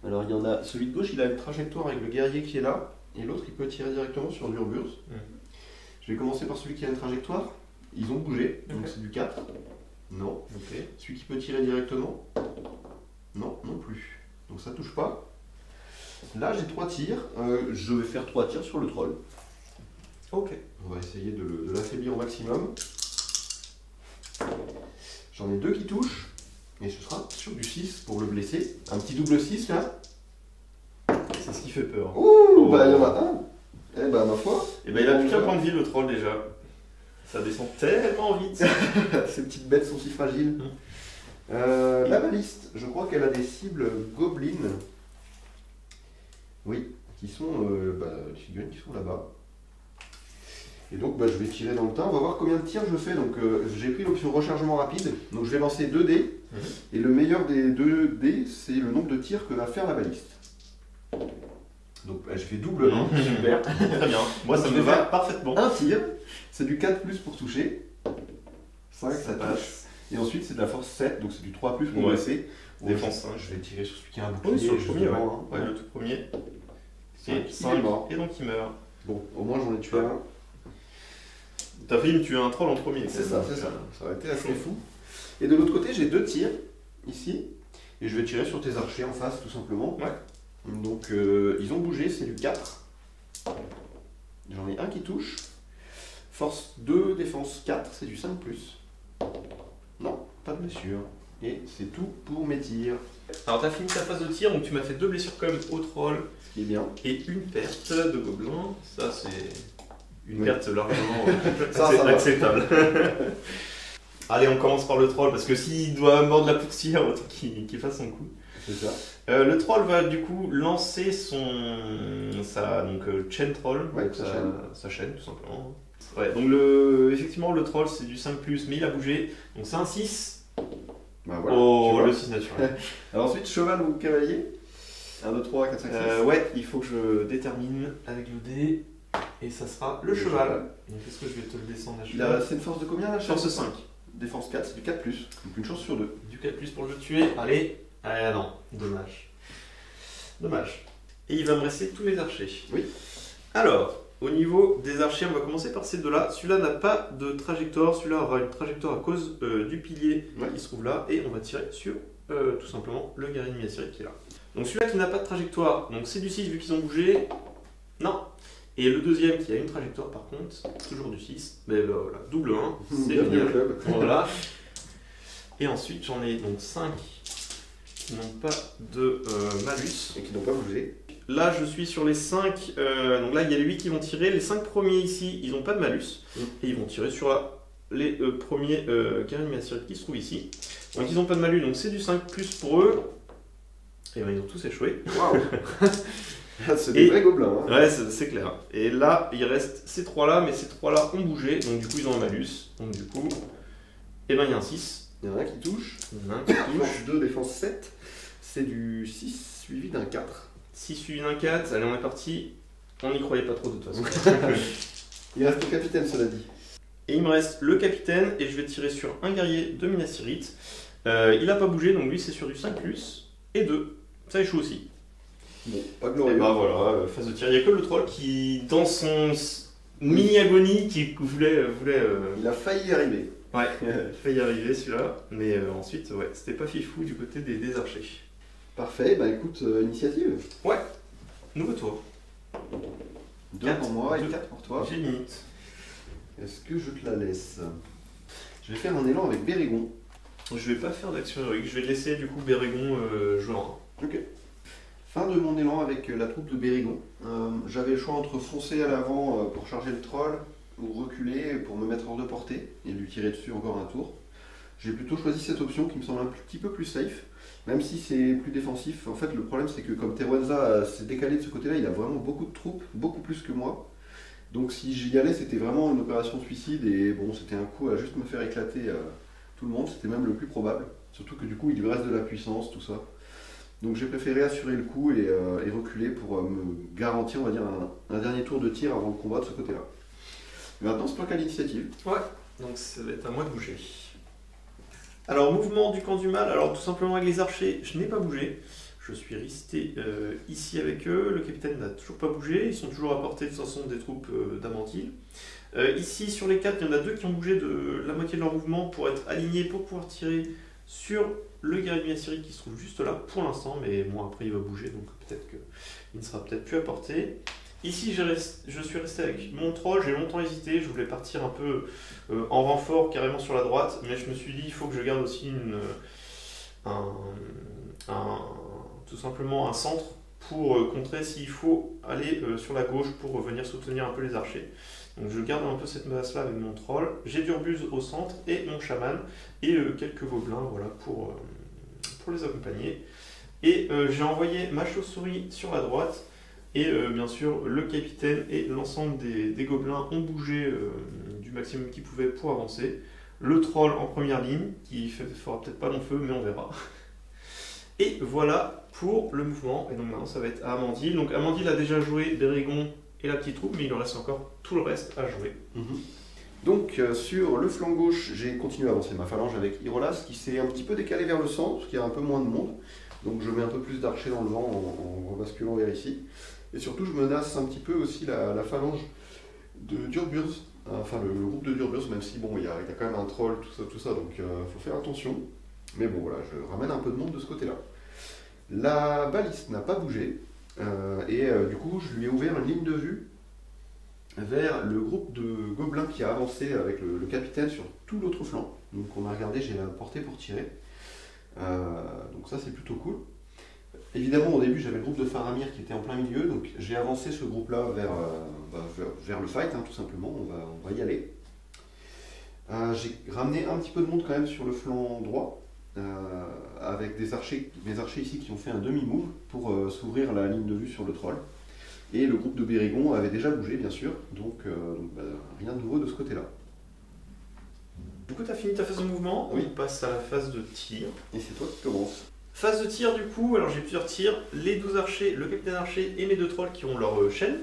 Alors il y en a, celui de gauche il a une trajectoire avec le guerrier qui est là, et l'autre il peut tirer directement sur Durbuz. Je vais commencer par celui qui a une trajectoire. Ils ont bougé, donc c'est du 4. Non. Ok. Celui qui peut tirer directement. Non, non plus. Donc ça touche pas. Là j'ai 3 tirs. Je vais faire 3 tirs sur le troll. Ok. On va essayer de l'affaiblir au maximum. J'en ai 2 qui touchent. Et ce sera sur du 6 pour le blesser. Un petit double 6 là. C'est ce qui fait peur. Ouh, il y en a un. Eh ma foi. Et il a plus qu'un point de vie le troll déjà. Ça descend tellement vite. Ces petites bêtes sont si fragiles. La baliste, je crois qu'elle a des cibles gobelines. Oui, qui sont les figurines qui sont là-bas. Et donc je vais tirer dans le tas. On va voir combien de tirs je fais. Donc j'ai pris l'option rechargement rapide. Donc je vais lancer 2 dés. Et le meilleur des 2 dés, c'est le nombre de tirs que va faire la baliste. Donc j'ai fait double 1, super. Très bien. Moi ça me va parfaitement. Un tir, c'est du 4 plus pour toucher. 5, ça passe. Et ensuite c'est de la force 7, donc c'est du 3 plus pour blesser. Défense 5. Je vais tirer sur celui qui a un bouclier. Oui, sur le premier, justement, ouais. Le tout premier. C'est 5, mort. et donc il meurt. Bon, au moins j'en ai tué un. T'as failli me tuer un troll en premier. C'est ça, c'est ça. Ça aurait été assez fou. Et de l'autre côté, j'ai 2 tirs, ici. Et je vais tirer sur tes archers en face, tout simplement. Ouais. Donc ils ont bougé, c'est du 4. J'en ai un qui touche. Force 2, défense 4, c'est du 5 plus. Non, pas de blessure. Et c'est tout pour mes tirs. Alors t'as fini ta phase de tir, donc tu m'as fait 2 blessures quand même au troll. Ce qui est bien. Et une perte de gobelin. Ça c'est une perte largement ça acceptable. Allez, on commence par le troll, parce que s'il doit mordre la poussière, autant qu'il fasse son coup. C'est ça. Le troll va du coup lancer sa chain troll, ouais, donc sa chaîne tout simplement. Ouais, donc effectivement le troll c'est du 5+, mais il a bougé, donc c'est un 6. Voilà, le 6 naturel. Alors ensuite, cheval ou cavalier 1, 2, 3, 4, 5, 6. Ouais, il faut que je détermine avec le dé, et ça sera le cheval. Donc est-ce que je vais te le descendre à cheval? C'est une force de combien là? Force 5. Défense 4, c'est du 4+, donc une chance sur 2. Du 4+ pour le tuer, allez. Ah non, dommage. Dommage. Et il va me rester tous mes archers. Oui. Alors, au niveau des archers, on va commencer par ces deux-là. Celui-là n'a pas de trajectoire, celui-là aura une trajectoire à cause du pilier qui se trouve là, et on va tirer sur tout simplement le guerrier amiassirique qui est là. Donc celui-là qui n'a pas de trajectoire, donc c'est du 6 vu qu'ils ont bougé. Non. Et le deuxième qui a une trajectoire par contre, toujours du 6, mais voilà, double 1, c'est génial. Voilà. Et ensuite j'en ai donc 5 qui n'ont pas de malus. Et qui n'ont pas bougé. là je suis sur les 5, donc là il y a les 8 qui vont tirer, les 5 premiers ici ils n'ont pas de malus, et ils vont tirer sur les premiers carrés de qui se trouvent ici. Donc ils n'ont pas de malus, donc c'est du 5 plus pour eux, et ben ils ont tous échoué. Waouh. C'est des vrais gobelins. Hein. Ouais, c'est clair. Et là il reste ces 3 là, mais ces 3 là ont bougé, donc du coup ils ont un malus, donc du coup, et ben il y a un 6. Il y en a un qui touche. Il y en a un qui touche. Force 2, défense 7. C'est du 6 suivi d'un 4. 6 suivi d'un 4, allez on est parti. On n'y croyait pas trop de toute façon. Il reste le capitaine, cela dit. Et il me reste le capitaine, et je vais tirer sur un guerrier de Minas Tirith. Il n'a pas bougé, donc lui c'est sur du 5+, et 2. Ça échoue aussi. Bon, pas Et glorieux. bah voilà, phase de tir. Il n'y a que le troll qui, dans son mini-agonie, qui voulait Il a failli y arriver. ouais, failli y arriver celui-là. Mais ensuite, ouais, c'était pas fifou du côté des archers. Parfait, bah écoute, initiative. Ouais, nouveau tour. 2 4 pour moi et deux. 4 pour toi. J'ai une limite. Est-ce que je te la laisse? Je vais faire un élan avec Bérégon. Je vais pas faire d'action héroïque, je vais laisser du coup Bérégon jouer en 1. Ok. Fin de mon élan avec la troupe de Bérégon. J'avais le choix entre foncer à l'avant pour charger le troll ou reculer pour me mettre hors de portée et lui tirer dessus encore un tour. J'ai plutôt choisi cette option qui me semble un petit peu plus safe, même si c'est plus défensif. En fait, le problème c'est que comme Teruanza s'est décalé de ce côté-là, il a vraiment beaucoup de troupes, beaucoup plus que moi. Donc si j'y allais, c'était vraiment une opération suicide et bon, c'était un coup à juste me faire éclater tout le monde, c'était même le plus probable. Surtout que du coup, il lui reste de la puissance, tout ça. Donc j'ai préféré assurer le coup et reculer pour me garantir, on va dire, un dernier tour de tir avant le combat de ce côté-là. Maintenant, c'est toi qui as l'initiative. Ouais, donc ça va être à moi de bouger. Alors, mouvement du camp du mal, alors tout simplement avec les archers, je n'ai pas bougé. Je suis resté ici avec eux, le capitaine n'a toujours pas bougé, ils sont toujours à portée de toute façon des troupes d'Amantil. Ici, sur les 4, il y en a 2 qui ont bougé de la moitié de leur mouvement pour être alignés, pour pouvoir tirer sur le guerrier de Minas Tirith qui se trouve juste là pour l'instant, mais bon, après il va bouger, donc peut-être qu'il ne sera peut-être plus à portée. Ici, je suis resté avec mon troll, j'ai longtemps hésité, je voulais partir un peu en renfort carrément sur la droite, mais je me suis dit il faut que je garde aussi tout simplement un centre pour contrer s'il faut aller sur la gauche pour venir soutenir un peu les archers. Donc je garde un peu cette menace là avec mon troll, j'ai Durbuz au centre et mon chaman et quelques gobelins voilà, pour les accompagner. Et j'ai envoyé ma chauve-souris sur la droite. Et bien sûr, le capitaine et l'ensemble des gobelins ont bougé du maximum qu'ils pouvaient pour avancer. Le troll en première ligne, qui fera peut-être pas long feu, mais on verra. Et voilà pour le mouvement. Et donc maintenant, ça va être à Amandil. Donc Amandil a déjà joué Bérégon et la petite troupe, mais il lui reste encore tout le reste à jouer. Donc sur le flanc gauche, j'ai continué à avancer ma phalange avec Irolas, qui s'est un petit peu décalé vers le centre, parce qu'il y a un peu moins de monde. Donc je mets un peu plus d'archers dans le vent en rebasculant vers ici. Et surtout, je menace un petit peu aussi la phalange de Durbuz, enfin le groupe de Durbuz, même si bon, il y a quand même un troll, tout ça, donc faut faire attention. Mais bon, voilà, je ramène un peu de monde de ce côté-là. La baliste n'a pas bougé, et du coup, je lui ai ouvert une ligne de vue vers le groupe de gobelins qui a avancé avec le capitaine sur tout l'autre flanc. Donc on a regardé, j'ai la portée pour tirer. Donc ça, c'est plutôt cool. Évidemment, au début, j'avais le groupe de Faramir qui était en plein milieu, donc j'ai avancé ce groupe-là vers le fight, hein, tout simplement, on va y aller. J'ai ramené un petit peu de monde quand même sur le flanc droit, avec mes archers ici qui ont fait un demi-move pour s'ouvrir la ligne de vue sur le troll. Et le groupe de Bérégon avait déjà bougé, bien sûr, donc rien de nouveau de ce côté-là. Du coup, tu as fini ta phase de mouvement, Oui. on passe à la phase de tir. Et c'est toi qui commences. Phase de tir du coup, alors j'ai plusieurs tirs, les 12 archers, le capitaine archer et mes 2 trolls qui ont leur chaîne.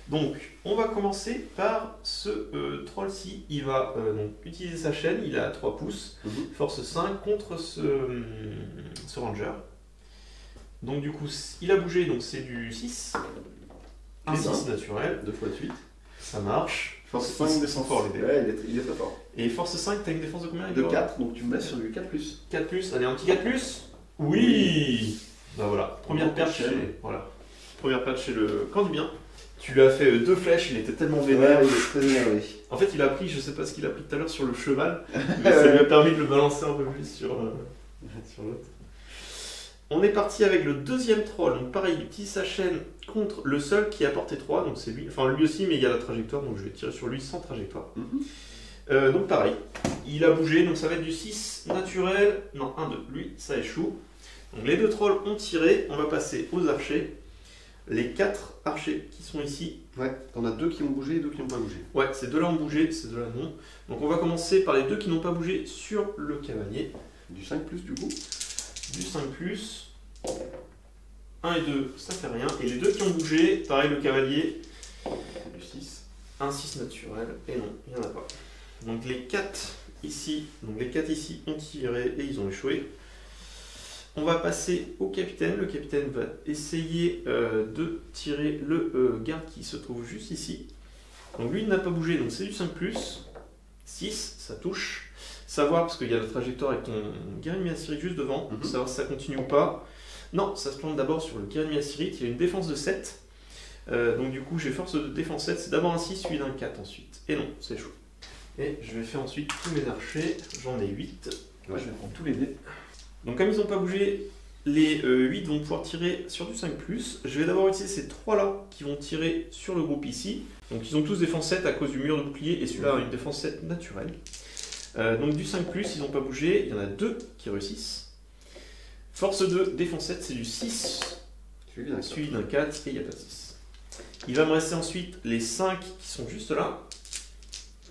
Donc on va commencer par ce troll-ci, il va donc utiliser sa chaîne, il a 3 pouces, force 5 contre ce ranger. Donc du coup il a bougé, donc c'est du 6, Un 6 naturel, 2 fois de suite. ça marche. Force Ils 5 sont forts les dés. Ouais, il est très fort. Et force 5, t'as une défense de combien De 4, donc tu me mets sur du 4+. 4+, allez un petit 4+. Oui. Bah voilà, première perte chez le camp du bien. Tu lui as fait 2 flèches, il était tellement vénère. Ouais, il est très énervé. En fait, il a pris, je sais pas ce qu'il a pris tout à l'heure sur le cheval, mais ça lui a permis de le balancer un peu plus sur l'autre. On est parti avec le deuxième troll. Donc pareil, il utilise sa chaîne contre le seul qui a porté 3. Donc c'est lui. Enfin lui aussi, mais il y a la trajectoire. Donc je vais tirer sur lui sans trajectoire. Donc pareil, il a bougé. Donc ça va être du 6 naturel. Non, 1, 2. Lui, ça échoue. Donc les deux trolls ont tiré. On va passer aux archers. Les 4 archers qui sont ici. Ouais, t'en as 2 qui ont bougé et 2 qui n'ont pas bougé. Ouais, ces deux-là ont bougé, ces deux-là non. Donc on va commencer par les 2 qui n'ont pas bougé sur le cavalier. Du 5 plus du coup. Du 5 plus. 1 et 2, ça fait rien. Et les 2 qui ont bougé, pareil, le cavalier. Du 6. Un 6 naturel. Et non, il n'y en a pas. Donc les 4 ici, ont tiré et ils ont échoué. On va passer au capitaine. Le capitaine va essayer de tirer le garde qui se trouve juste ici. Donc lui il n'a pas bougé, donc c'est du 5 plus. 6, ça touche. Savoir, parce qu'il y a la trajectoire avec ton guerrier Assyrite juste devant, savoir si ça continue ou pas. Non, ça se plante d'abord sur le guerrier Assyrite. Il y a une défense de 7. Donc du coup j'ai force de défense 7, c'est d'abord un 6 suivi d'un 4 ensuite. Et non, c'est chaud. Et je vais faire ensuite tous mes archers, j'en ai 8. Ouais, je vais prendre tous les dés. Donc comme ils n'ont pas bougé, les 8 vont pouvoir tirer sur du 5+. Je vais d'abord utiliser ces 3-là qui vont tirer sur le groupe ici. Donc ils ont tous défense 7 à cause du mur de bouclier et celui-là a une défense 7 naturelle. Donc du 5+, ils n'ont pas bougé, il y en a 2 qui réussissent. Force 2, défense 7, c'est du 6, suivi d'un 4 et il n'y a pas de 6. Il va me rester ensuite les 5 qui sont juste là.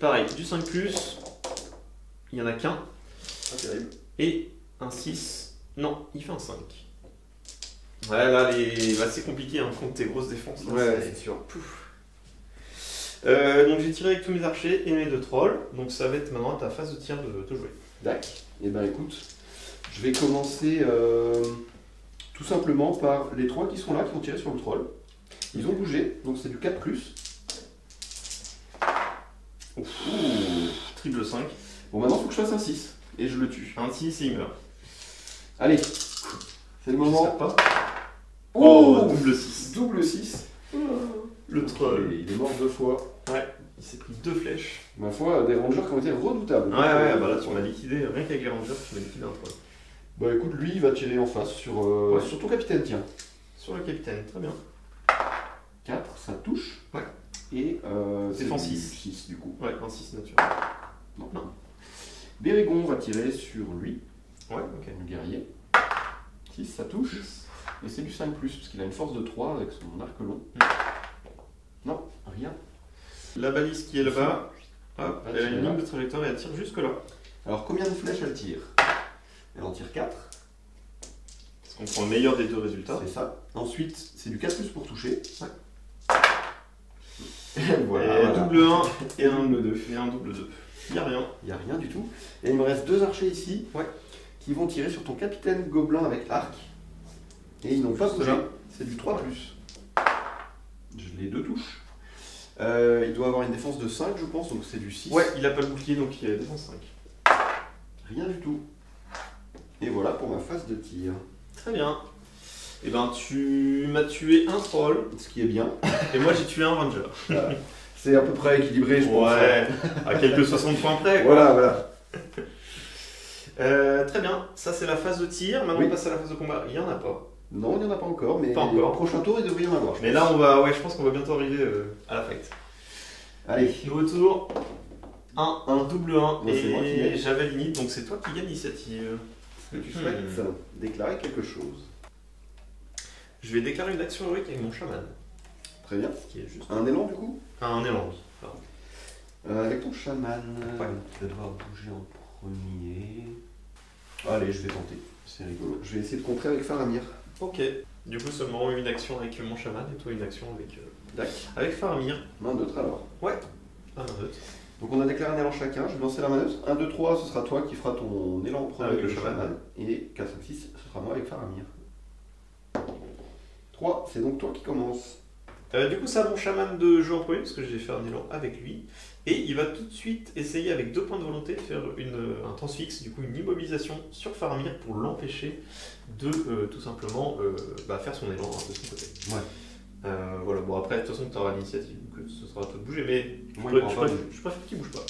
Pareil, du 5+, il n'y en a qu'un. Ah, terrible. Et un 6. Non, il fait un 5. Ouais, là, c'est compliqué hein, contre tes grosses défenses. Là, ouais, c'est sûr. Donc j'ai tiré avec tous mes archers et mes 2 trolls. Donc ça va être maintenant à ta phase de tir de jouer. D'accord. Et ben écoute, je vais commencer tout simplement par les 3 qui sont là, qui ont tiré sur le troll. Ils ont bougé, donc c'est du 4+. Ouh, triple 5. Bon, maintenant il faut que je fasse un 6 et je le tue. Un 6 et il meurt. Allez, c'est le moment. Pas. Oh, double 6. Double 6. Le troll. Il est mort 2 fois. Ouais, il s'est pris 2 flèches. Ma foi, des rangers qui ont été redoutables. Ouais, bah là tu m'as liquidé, rien qu'avec les rangers, tu m'as liquidé un troll. Bah écoute, lui il va tirer en face sur ton capitaine, tiens. Sur le capitaine, très bien. 4, ça touche. Ouais. Et défense c'est 6. 6 du coup. Ouais, un 6 naturel. Non. Bérégon va tirer sur lui. Ouais, ok. Le guerrier. 6, ça touche. Et c'est du 5+, parce qu'il a une force de 3 avec son arc long. Non, rien. La balise qui est là-bas, hop, elle a une là. ligne de trajectoire et elle tire jusque là. Alors combien de flèches elle tire? Elle en tire 4. Parce qu'on prend le meilleur des 2 résultats. C'est ça. Ensuite, c'est du 4+ pour toucher. Ouais. Et voilà. Et double 1 et un double 2. Et un double 2. Il n'y a rien. Il n'y a rien du tout. Et il me reste 2 archers ici. Ouais. Qui vont tirer sur ton capitaine gobelin avec arc. Et ils n'ont pas bougé. C'est du 3+. Les 2 touches. Il doit avoir une défense de 5, je pense, donc c'est du 6. Ouais, il a pas le bouclier, donc il a défense 5. Rien du tout. Et voilà pour ma phase de tir. Très bien. Et ben tu m'as tué un troll. Ce qui est bien. Et moi j'ai tué un ranger. C'est à peu près équilibré, je pense. Ouais, à quelques 60 points près. Voilà. Très bien, ça c'est la phase de tir. Maintenant on passe à la phase de combat. Il n'y en a pas. Non, il n'y en a pas encore, mais pas encore. Au prochain tour il devrait y en avoir. Mais là je pense qu'on va bientôt arriver à la fight. Allez. Nouveau tour. Un double 1. Ouais, c'est moi qui gagne. Et j'avais l'init, donc c'est toi qui gagne l'initiative. Est-ce que tu souhaites déclarer quelque chose? Je vais déclarer une action héroïque avec mon chaman. Très bien. Qui est juste... Un élan du coup? Un élan, oui. Avec ton chaman, ouais. Tu vas devoir bouger en premier. Allez, je vais tenter. C'est rigolo. Je vais essayer de contrer avec Faramir. Ok. Du coup, seulement une action avec mon chaman et toi une action avec Faramir. Main neutre alors. Ouais. Main neutre. Donc on a déclaré un élan chacun. Je vais lancer la main neutre. 1, 2, 3, ce sera toi qui fera ton élan en premier avec le le chaman. Et 4, 5, 6, ce sera moi avec Faramir. 3, c'est donc toi qui commence. Du coup, c'est à mon chaman de jouer en premier parce que j'ai fait un élan avec lui. Et il va tout de suite essayer avec 2 points de volonté de faire un transfixe, du coup une immobilisation sur Faramir pour l'empêcher de tout simplement faire son élan de son côté. Ouais. Voilà, bon après de toute façon tu auras l'initiative, donc ce sera à toi de bouger, mais je préfère qu'il bouge pas.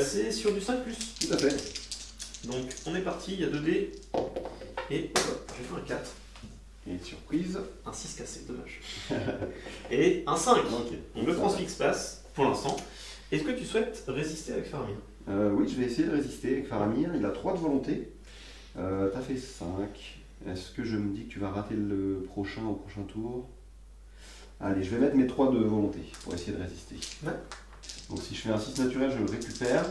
C'est sur du 5+. Tout à fait. Donc on est parti, il y a 2 dés. Et hop, j'ai fait un 4. Et surprise. Un 6 cassé, dommage. Et un 5. Ok. Donc le transfixe passe pour l'instant. Est-ce que tu souhaites résister avec Faramir? Oui, je vais essayer de résister avec Faramir. Il a 3 de volonté. T'as fait 5. Est-ce que je me dis que tu vas rater le prochain au prochain tour? Allez, je vais mettre mes 3 de volonté pour essayer de résister. Ouais. Donc si je fais un 6 naturel, je le récupère.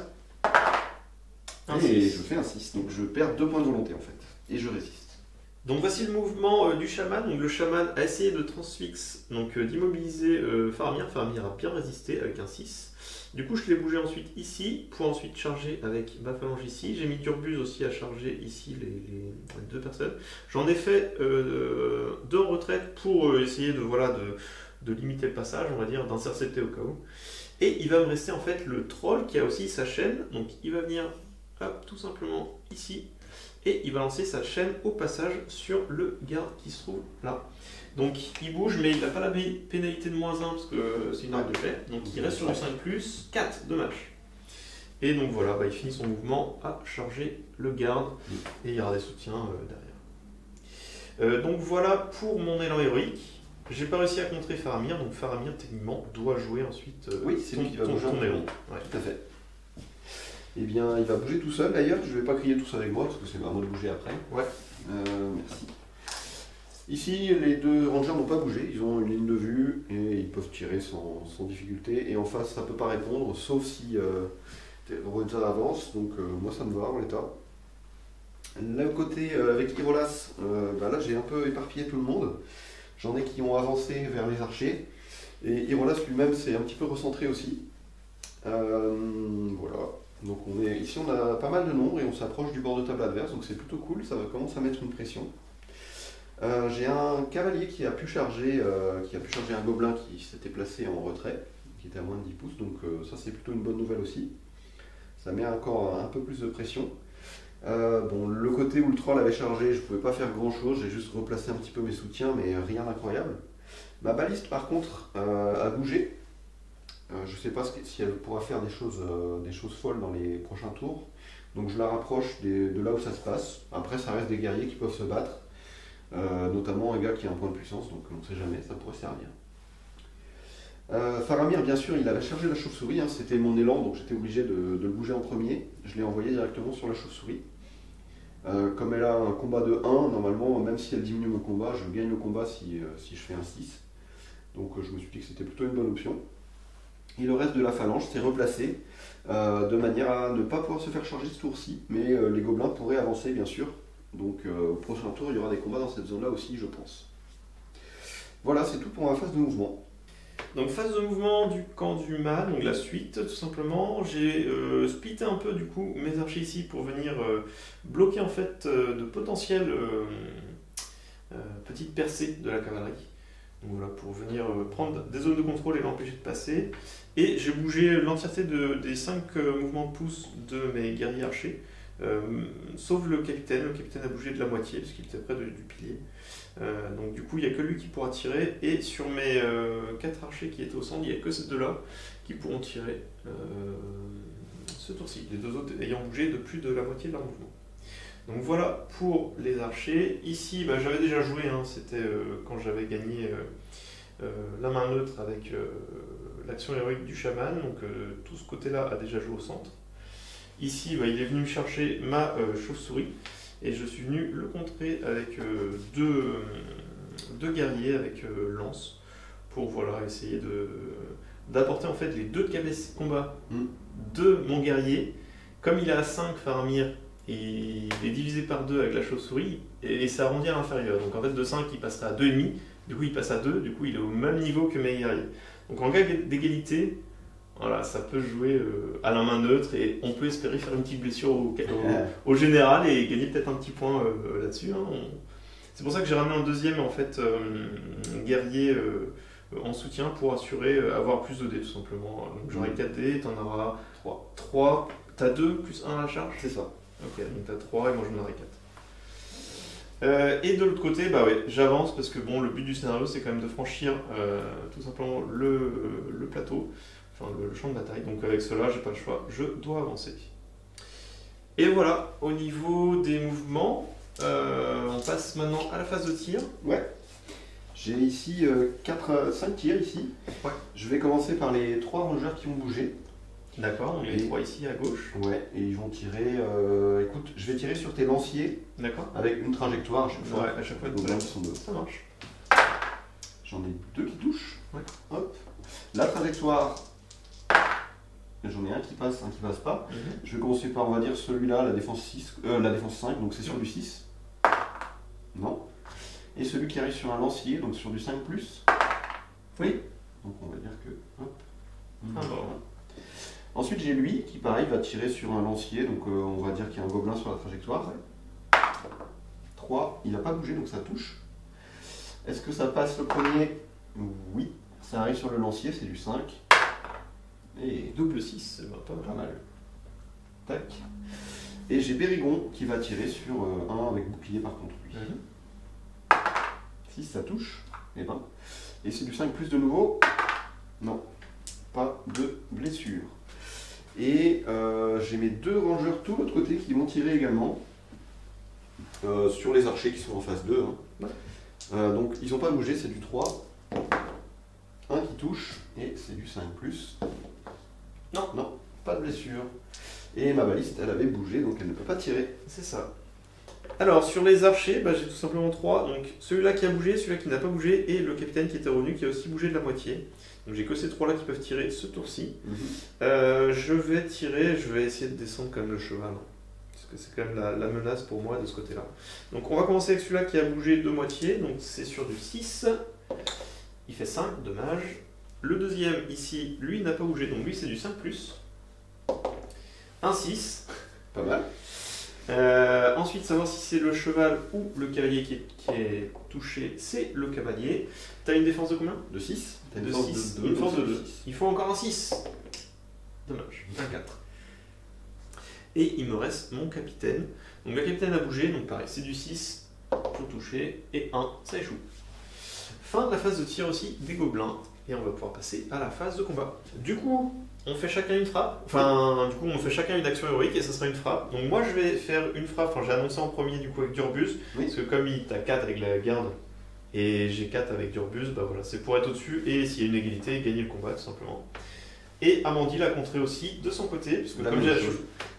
Un Et 6. je fais un 6. Donc je perds 2 points de volonté en fait. Et je résiste. Donc voici le mouvement du chaman. Donc le chaman a essayé de transfixe, donc d'immobiliser Faramir. Faramir a bien résisté avec un 6. Du coup, je l'ai bougé ensuite ici, pour ensuite charger avec ma phalange ici. J'ai mis Durbuse aussi à charger ici les 2 personnes. J'en ai fait 2 en retraite pour essayer de limiter le passage, on va dire, d'intercepter au cas où. Et il va me rester en fait le troll qui a aussi sa chaîne. Donc il va venir hop, tout simplement ici. Et il va lancer sa chaîne au passage sur le garde qui se trouve là. Donc il bouge, mais il n'a pas la pénalité de -1 parce que c'est une arme de paix. Donc il reste sur du 5+, 4, dommage. Et donc voilà, bah, il finit son mouvement à charger le garde. Et il y aura des soutiens derrière. Donc voilà pour mon élan héroïque. J'ai pas réussi à contrer Faramir, donc Faramir techniquement doit jouer ensuite oui, c'est lui qui va bouger ton élan. Ouais. Tout à fait. Eh bien, il va bouger tout seul d'ailleurs. Je ne vais pas crier tous avec moi parce que c'est vraiment de bouger après. Ouais. Merci. Ici, les 2 rangers n'ont pas bougé. Ils ont une ligne de vue et ils peuvent tirer sans difficulté. Et en face, ça ne peut pas répondre, sauf si Rosa avance. Donc, moi, ça me va en l'état. Là, côté avec Irolas, là, j'ai un peu éparpillé tout le monde. J'en ai qui ont avancé vers les archers. Et Irolas lui-même s'est un petit peu recentré aussi. Voilà. Donc ici on a pas mal de nombres et on s'approche du bord de table adverse, donc c'est plutôt cool, ça commence à mettre une pression. J'ai un cavalier qui a pu charger un gobelin qui s'était placé en retrait, qui était à moins de 10 pouces, donc ça c'est plutôt une bonne nouvelle aussi. Ça met encore un peu plus de pression. Le côté où le troll avait chargé, je ne pouvais pas faire grand chose, j'ai juste replacé un petit peu mes soutiens, mais rien d'incroyable. Ma baliste par contre a bougé. Je ne sais pas si elle pourra faire des choses folles dans les prochains tours. Donc je la rapproche de là où ça se passe. Après ça reste des guerriers qui peuvent se battre. Notamment un gars qui a un point de puissance, donc on ne sait jamais, ça pourrait servir. Faramir bien sûr il avait chargé la chauve-souris, hein, c'était mon élan donc j'étais obligé de le bouger en premier. Je l'ai envoyé directement sur la chauve-souris. Comme elle a un combat de 1, normalement même si elle diminue mon combat, je gagne le combat si je fais un 6. Donc je me suis dit que c'était plutôt une bonne option. Et le reste de la phalange s'est replacé de manière à ne pas pouvoir se faire charger ce tour-ci, mais les gobelins pourraient avancer bien sûr. Donc au prochain tour, il y aura des combats dans cette zone-là aussi, je pense. Voilà, c'est tout pour ma phase de mouvement. Donc phase de mouvement du camp du mal, donc la suite tout simplement. J'ai splitté un peu du coup mes archers ici pour venir bloquer en fait de potentielles petites percées de la cavalerie. Donc voilà, pour venir prendre des zones de contrôle et l'empêcher de passer. Et j'ai bougé l'entièreté des 5 mouvements de pouce de mes guerriers archers, sauf le capitaine. Le capitaine a bougé de la moitié parce qu'il était près du pilier. Donc du coup, il n'y a que lui qui pourra tirer. Et sur mes 4 archers qui étaient au centre, il n'y a que ces 2-là qui pourront tirer ce tour-ci. Les 2 autres ayant bougé de plus de la moitié de leur mouvement. Donc voilà pour les archers. Ici, j'avais déjà joué, hein, c'était quand j'avais gagné la main neutre avec l'action héroïque du chaman. Donc tout ce côté-là a déjà joué au centre. Ici, il est venu me chercher ma chauve-souris. Et je suis venu le contrer avec deux guerriers avec lance. Pour essayer d'apporter en fait les 2 capacités de combat de mon guerrier. Comme il est à 5 Faramir, il est divisé par 2 avec la chauve-souris et ça arrondit à l'inférieur. Donc en fait de 5 il passerait à 2,5, du coup il passe à 2, du coup il est au même niveau que mes guerriers. Donc en cas d'égalité, voilà, ça peut jouer à la main neutre et on peut espérer faire une petite blessure au général et gagner peut-être un petit point là-dessus. Hein. C'est pour ça que j'ai ramené un deuxième en fait, guerrier en soutien pour assurer avoir plus de dés tout simplement. Donc j'aurai 4 dés, t'en auras 3. T'as 2 plus 1 à la charge. C'est ça. Ok, donc t'as 3 et moi j'en aurai 4. Et de l'autre côté, j'avance parce que le but du scénario c'est quand même de franchir tout simplement le plateau, enfin le champ de bataille. Donc avec cela, j'ai pas le choix, je dois avancer. Et voilà, au niveau des mouvements, On passe maintenant à la phase de tir. Ouais. J'ai ici 5 tirs ici. Ouais. Je vais commencer par les 3 rangeurs qui vont bouger. D'accord, on met les 3 ici à gauche. Ouais, et ils vont tirer. Écoute, je vais tirer sur tes lanciers. D'accord. Avec une trajectoire à chaque fois. Ouais, à chaque fois Donc là, ils sont deux. Ça marche. J'en ai 2 qui touchent. Ouais. Hop. La trajectoire. J'en ai un qui passe pas. Je vais commencer par, on va dire, celui-là, la défense 5, donc c'est sur du 6. Non. Et celui qui arrive sur un lancier, donc sur du 5+. Oui. Donc on va dire que... Hop. Ah bon. Ensuite j'ai lui qui pareil va tirer sur un lancier, donc on va dire qu'il y a un gobelin sur la trajectoire. 3, il n'a pas bougé donc ça touche. Est-ce que ça passe le premier? Oui. Ça arrive sur le lancier, c'est du 5. Et double 6, pas mal. Tac. Et j'ai Bérigon qui va tirer sur un avec bouclier par contre lui. 6 ça touche. Et ben. Et c'est du 5+ de nouveau. Non. Pas de blessure. Et j'ai mes 2 rangeurs tout l'autre côté qui vont tirer également. Sur les archers qui sont en phase 2. Hein. Donc ils n'ont pas bougé, c'est du 3. Un qui touche et c'est du 5+. Non, non, pas de blessure. Et ma baliste, elle avait bougé, donc elle ne peut pas tirer. C'est ça. Alors, sur les archers, j'ai tout simplement 3. Donc, celui-là qui a bougé, celui-là qui n'a pas bougé, et le capitaine qui était revenu, qui a aussi bougé de la moitié. Donc, j'ai que ces 3-là qui peuvent tirer ce tour-ci. Je vais tirer, je vais essayer de descendre quand même le cheval. Parce que c'est quand même la menace pour moi de ce côté-là. Donc, on va commencer avec celui-là qui a bougé de moitié. Donc, c'est sur du 6. Il fait 5, dommage. Le deuxième, ici, lui n'a pas bougé, donc lui c'est du 5+. Un 6. Pas mal. Ensuite, savoir si c'est le cheval ou le cavalier qui est touché, c'est le cavalier. T'as une défense de combien? De 6. De 6. Une force de 2. Il faut encore un 6. Dommage. Un 4. Et il me reste mon capitaine. Donc le capitaine a bougé, donc pareil, c'est du 6, toujours touché, et 1, ça échoue. Fin de la phase de tir aussi des gobelins. Et on va pouvoir passer à la phase de combat. Du coup, on fait chacun une frappe. Enfin, du coup, on fait chacun une action héroïque et ça sera une frappe. Donc moi, je vais faire une frappe. Enfin, j'ai annoncé en premier du coup avec Durbus. Oui. Parce que comme t'as 4 avec la garde et j'ai 4 avec Durbus, bah voilà, c'est pour être au-dessus. Et s'il y a une égalité, gagner le combat tout simplement. Et Amandine l'a contré aussi de son côté. Parce que comme j'ai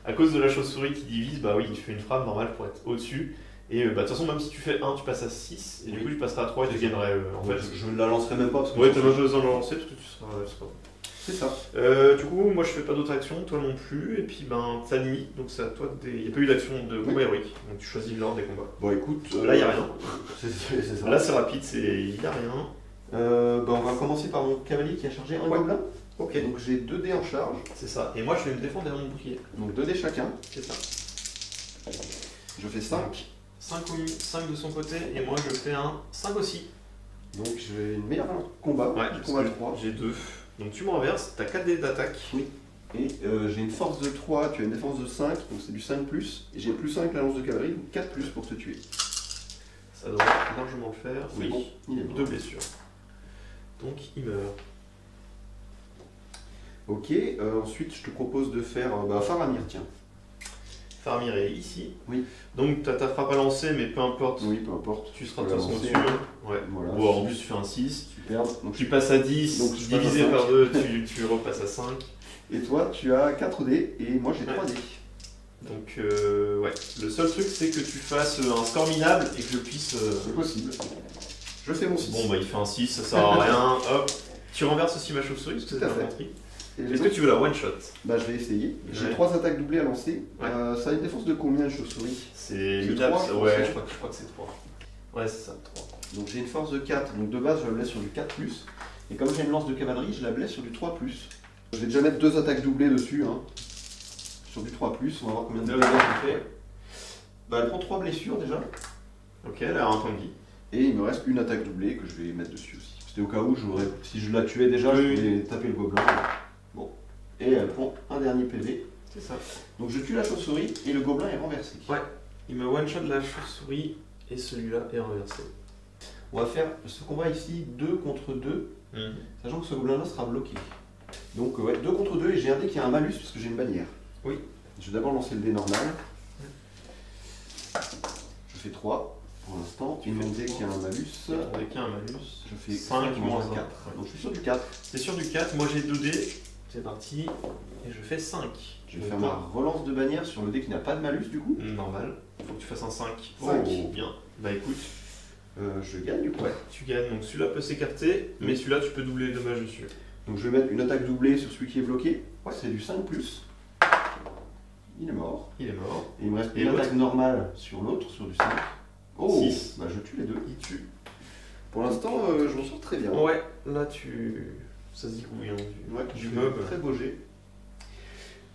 à cause de la chauve-souris qui divise, bah oui, je fais une frappe normale pour être au-dessus. Et de toute façon, même si tu fais 1, tu passes à 6, et du coup tu passeras à 3 et tu gagnerais. En fait, je ne la lancerai même pas parce que. Ouais, t'as même pas besoin de la lancer parce que tu seras. C'est ça. Du coup, moi je fais pas d'autres actions, toi non plus, et puis t'as limite, donc c'est à toi de. Il n'y a pas eu d'action de combat héroïque, donc tu choisis l'ordre des combats. Bon, écoute. Là, il n'y a rien. C'est ça. Là, c'est rapide, il n'y a rien. On va commencer par mon cavalier qui a chargé un gobelin. Ok. Donc j'ai 2 dés en charge. C'est ça. Et moi je vais me défendre derrière mon bouclier. Donc 2 dés chacun. C'est ça. Je fais 5. 5 de son côté, et moi je fais un 5 aussi. Donc j'ai une meilleure valeur de combat. Ouais, du combat 3. J'ai 2. Donc tu me renverses, t'as 4 dés d'attaque. Oui. Et j'ai une force de 3, tu as une défense de 5, donc c'est du 5+. Et j'ai plus 1 avec la lance de cavalerie, donc 4+ pour te tuer. Ça devrait largement le faire. Oui, bon, il est mort. 2 blessures. Donc il meurt. Ok, ensuite je te propose de faire Faramir, tiens. Faramir est ici. Oui. Donc tu as ta frappe à lancer, mais peu importe. Oui, peu importe. Tu seras de toute façon lancer, dessus. Ouais. Voilà. Bon, en plus tu fais un 6. Super. Donc Tu passes à 10, donc, je passe divisé à 5. par 2, tu repasses à 5. Et toi, tu as 4 dés et moi j'ai 3 dés. Donc, ouais. Le seul truc, c'est que tu fasses un score minable et que je puisse. C'est possible. Je fais mon 6. Bon, il fait un 6, ça sert à rien. Hop. Tu renverses aussi ma chauve-souris parce que c'est de l'infanterie. Est-ce que tu veux la one-shot? Je vais essayer. J'ai Ouais. 3 attaques doublées à lancer. Ouais. Ça a une défense de combien de chauve-souris? C'est C'est minable. 3, Ouais, je je crois que c'est 3. Ouais, c'est ça, 3. Donc j'ai une force de 4, donc de base je la blesse sur du 4+. Et comme j'ai une lance de cavalerie, je la blesse sur du 3+. Je vais déjà mettre 2 attaques doublées dessus. Hein. Sur du 3+, on va voir combien de dégâts elle fait. Elle prend 3 blessures déjà. Ok, elle a un point de vie. Et il me reste une attaque doublée que je vais mettre dessus aussi. C'était au cas où, si je la tuais déjà, je vais taper le gobelin. Bon. Et elle prend un dernier PV. C'est ça. Donc je tue la chauve-souris et le gobelin est renversé. Ouais. Il me one-shot la chauve-souris et celui-là est renversé. On va faire ce combat ici 2 contre 2, sachant que ce gobelin-là sera bloqué. Donc ouais, 2 contre 2 et j'ai un dé qui a un malus parce que j'ai une bannière. Oui. Je vais d'abord lancer le dé normal. Je fais 3 pour l'instant. Il m'a dit qu'il y a un malus. Avec un malus. Je fais 5 moins 4. 4. Donc je suis sur du 4. C'est sur du 4, moi j'ai 2 dés. C'est parti. Et je fais 5. Je vais faire ma relance de bannière sur le dé qui n'a pas de malus du coup. Normal. Faut que tu fasses un 5. 5. Oh, bien. Bah écoute. Je gagne du coup. Ouais, tu gagnes. Donc celui-là peut s'écarter, mais celui-là tu peux doubler les dommages dessus. Donc je vais mettre une attaque doublée sur celui qui est bloqué. Ouais. C'est du 5+. Il est mort. Il est mort. Et il me reste Et une l'autre attaque normale sur l'autre, sur du 5. Oh 6. Bah je tue les deux. Il tue. Pour l'instant, je m'en sors très bien. Ouais, là tu. Ça se dit oui, hein, Ouais, du je fais mob. très beau jet.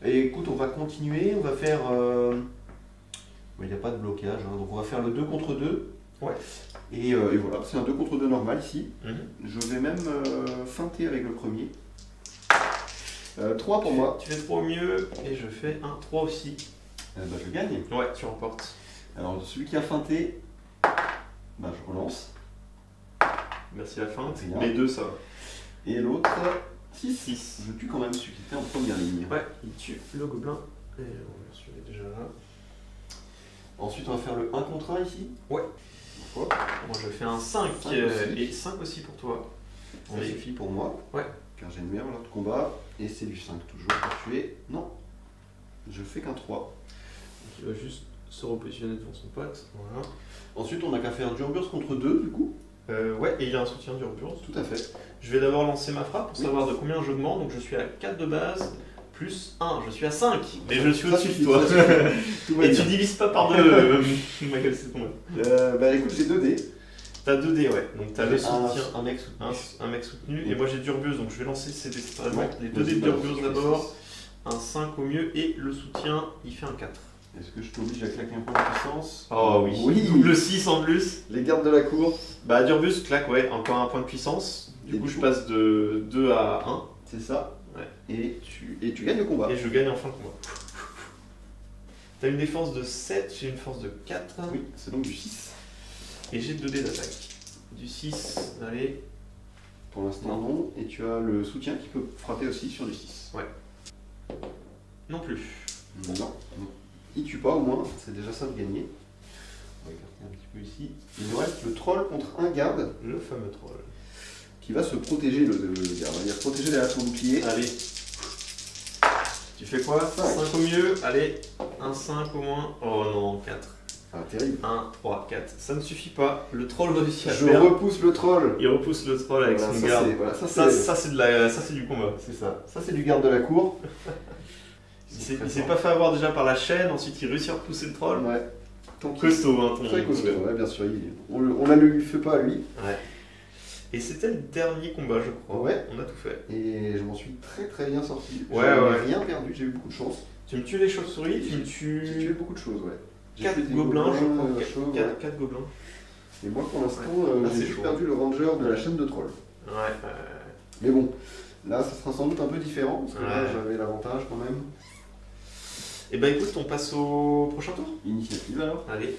Et écoute, on va continuer, on va faire... Il n'y a pas de blocage, hein, donc on va faire le 2 contre 2. Ouais. Et voilà, c'est un 2 contre 2 normal ici. Mhm. Je vais même feinter avec le premier. 3 pour moi. Tu fais 3 au mieux, et je fais un 3 aussi. Bah, je gagne. Ouais, tu remportes. Alors celui qui a feinté, bah, je relance. Merci la fin. Rien. Les deux, ça va. Et l'autre, 6. 6. Je tue quand même celui qui était en première ligne. Ouais, il tue le gobelin. Et on celui est déjà là. Ensuite, on va faire le 1 contre 1 ici. Ouais. Moi, Moi je fais un 5, 5 aussi. et 5 aussi pour toi. ça suffit pour moi. Ouais. Car j'ai une meilleure valeur de combat. Et c'est du 5 toujours pour tuer. Non. Je fais qu'un 3. Donc il va juste se repositionner devant son pote. Voilà. Ensuite, on n'a qu'à faire Durburst contre 2 du coup. Ouais, et il y a un soutien d'Urburst. Tout à fait. Je vais d'abord lancer ma frappe pour Oui. savoir de combien j'augmente. Donc je suis à 4 de base, plus 1. Je suis à 5. Mais je suis Ça au-dessus suffit, de toi. ça suffit. Tout va Et bien. tu divises pas par deux. Michael, c'est ton. Bah écoute, j'ai 2 dés. T'as 2 dés, ouais. Donc t'as le soutien. Un mec soutenu. Un mec soutenu. Et moi j'ai Durburst, donc je vais lancer ces dés séparément. Ouais. Les 2 dés de Vas-y, Durburst je fais d'abord. Un 5 au mieux. Et le soutien, il fait un 4. Est-ce que je t'oblige à claquer un point de puissance? Oh oui. Double 6 en plus. Les gardes de la cour. Bah Durburst claque, ouais, encore un point de puissance. Du Et coup du je coup passe de 2 à 1. C'est ça. Ouais. Et tu gagnes le combat. Et je gagne en fin de combat. T'as une défense de 7, j'ai une force de 4. Oui, c'est donc du 6. Et j'ai 2 dés d'attaque. Du 6, allez. Pour l'instant, non. Et tu as le soutien qui peut frapper aussi sur du 6. Non plus. Non. Il tue pas au moins, c'est déjà ça de gagner. On va écarter un petit peu ici. Il nous reste le troll contre un garde Le fameux troll. qui va se protéger, le garde. Il va se protéger derrière son bouclier. Allez. Tu fais quoi? 5 au mieux, allez. Un 5 au moins. Oh non, 4. Ah, terrible. 1, 3, 4. Ça ne suffit pas. Le troll réussit à Je faire. repousse le troll. Il repousse le troll avec Voilà, son ça, garde. c'est- voilà, Ça c'est du combat. c'est ça. Ça, c'est du garde de la cour. Il s'est pas fait avoir déjà par la chaîne, ensuite il réussit à repousser le troll. Ouais. Tant qu'il- Costaud, hein, ton Très costaud, ton- ouais, bien sûr. On la lui fait pas à lui. Ouais. Et c'était le dernier combat, je crois. Ouais. On a tout fait. Et je m'en suis très très bien sorti. Ouais, J'ai ouais. rien perdu, j'ai eu beaucoup de chance. Tu me tues les chauves-souris, tu me J'ai tué tues beaucoup de choses, ouais. J'ai 4 tué des gobelins, je crois. chauves, 4 gobelins. ouais. Et moi, pour l'instant, Ouais. Ah, j'ai c'est juste chaud. perdu le ranger de la chaîne de trolls. Ouais. Mais bon, là, ça sera sans doute un peu différent, parce que là, Ouais. j'avais l'avantage quand même. Et bah écoute, on passe au prochain tour. Initiative alors. Allez.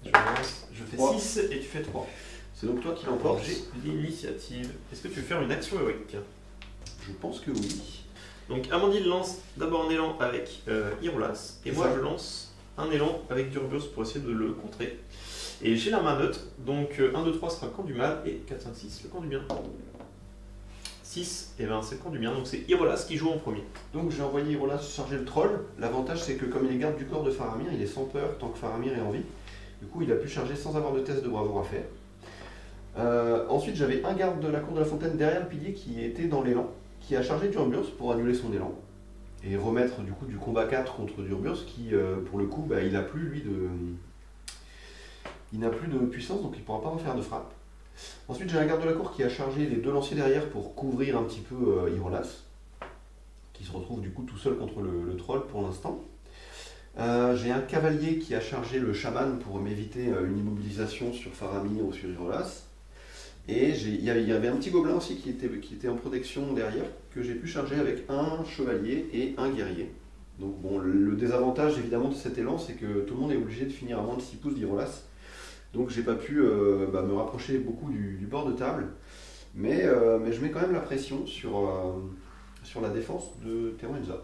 Je lance. Je fais 3. 6 et tu fais 3. C'est donc toi qui Alors, l'emporte. j'ai l'initiative. Est-ce que tu veux faire une action héroïque? Je pense que oui. Donc Amandine lance d'abord un élan avec Hierolas, et C'est moi ça. je lance un élan avec Durburst pour essayer de le contrer. Et j'ai la main neutre, donc 1, 2, 3 sera le camp du mal, et 4, 5, 6 le camp du bien. 6, et ben c'est le camp du bien, donc c'est Hierolas qui joue en premier. Donc j'ai envoyé Hirolas charger le troll. L'avantage c'est que comme il est garde du corps de Faramir, il est sans peur tant que Faramir est en vie. Du coup il a pu charger sans avoir de test de bravoure à faire. Ensuite j'avais un garde de la cour de la fontaine derrière le pilier qui était dans l'élan, qui a chargé Durburst pour annuler son élan. Et remettre du coup du combat 4 contre Durburst qui pour le coup bah, il n'a plus lui de. Il n'a plus de puissance donc il ne pourra pas refaire de frappe. Ensuite j'ai un garde de la cour qui a chargé les 2 lanciers derrière pour couvrir un petit peu Hirolas, qui se retrouve du coup tout seul contre le troll pour l'instant. J'ai un cavalier qui a chargé le chaman pour m'éviter une immobilisation sur Faramir ou sur Hirolas. Et il y avait un petit gobelin aussi qui était en protection derrière, que j'ai pu charger avec un chevalier et un guerrier. Donc bon, le désavantage évidemment de cet élan, c'est que tout le monde est obligé de finir à moins de 6 pouces d'Hirolas. Donc j'ai pas pu me rapprocher beaucoup du bord de table. Mais je mets quand même la pression sur la défense de Terenza.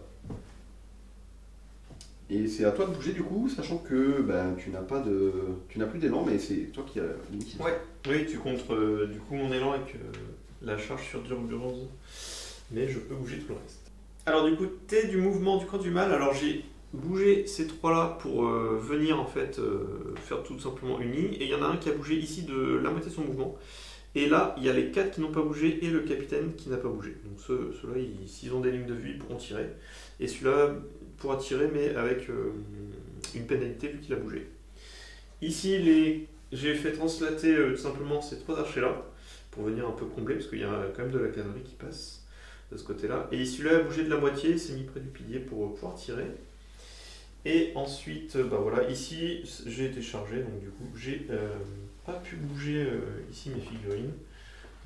Et c'est à toi de bouger du coup, sachant que ben, tu n'as plus d'élan, mais c'est toi qui as l'initiative. Ouais. Oui, tu comptes du coup mon élan avec la charge sur Durburz, mais je peux bouger tout le reste. Alors du coup, t'es du mouvement du camp du mal. Alors j'ai bougé ces trois-là pour venir en fait faire tout simplement une ligne, et il y en a un qui a bougé ici de la moitié de son mouvement. Et là, il y a les 4 qui n'ont pas bougé et le capitaine qui n'a pas bougé. Donc ceux-là, s'ils ont des lignes de vue, ils pourront tirer. Et celui-là pourra tirer, mais avec une pénalité vu qu'il a bougé. Ici, j'ai fait translater tout simplement ces 3 archers-là, pour venir un peu combler, parce qu'il y a quand même de la cavalerie qui passe de ce côté-là. Et celui-là a bougé de la moitié, s'est mis près du pilier pour pouvoir tirer. Et ensuite, bah voilà, ici, j'ai été chargé, donc du coup, j'ai pas pu bouger ici mes figurines.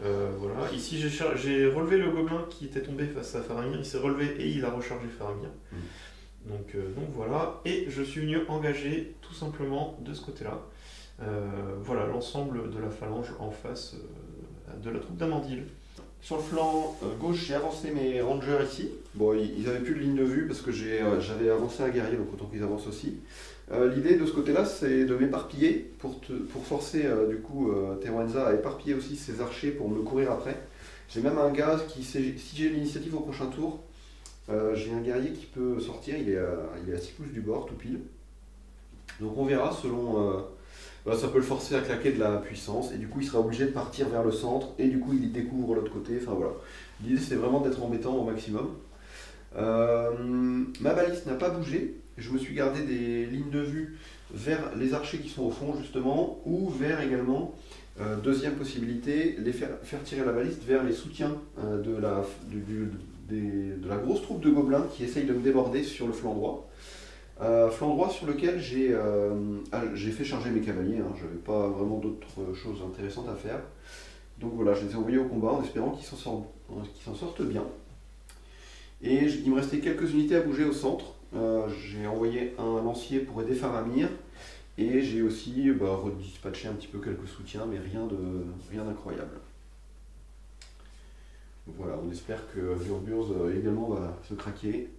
Voilà. Ici j'ai relevé le gobelin qui était tombé face à Faramir, il s'est relevé et il a rechargé Faramir. Donc voilà, et je suis venu engager tout simplement de ce côté-là. Voilà l'ensemble de la phalange en face de la troupe d'Amandil. Sur le flanc gauche, j'ai avancé mes rangers ici. Bon, ils avaient plus de ligne de vue parce que j'avais avancé un guerrier, donc autant qu'ils avancent aussi. L'idée de ce côté-là, c'est de m'éparpiller pour forcer du coup Teruenza à éparpiller aussi ses archers pour me courir après. J'ai même un gars qui, si j'ai l'initiative au prochain tour, j'ai un guerrier qui peut sortir, il est à 6 pouces du bord, tout pile. Donc on verra selon... ça peut le forcer à claquer de la puissance et du coup il sera obligé de partir vers le centre et du coup il découvre l'autre côté. Enfin voilà. L'idée c'est vraiment d'être embêtant au maximum. Ma baliste n'a pas bougé. Je me suis gardé des lignes de vue vers les archers qui sont au fond justement ou vers également, deuxième possibilité, faire tirer la baliste vers les soutiens de la grosse troupe de gobelins qui essayent de me déborder sur le flanc droit. Flanc droit sur lequel j'ai fait charger mes cavaliers, hein. Je n'avais pas vraiment d'autres choses intéressantes à faire. Donc voilà, je les ai envoyés au combat en espérant qu'ils s'en sortent bien. Et il me restait quelques unités à bouger au centre. J'ai envoyé un lancier pour aider Faramir. Et j'ai aussi redispatché un petit peu quelques soutiens, mais rien d'incroyable. Voilà, on espère que Durburz également va se craquer.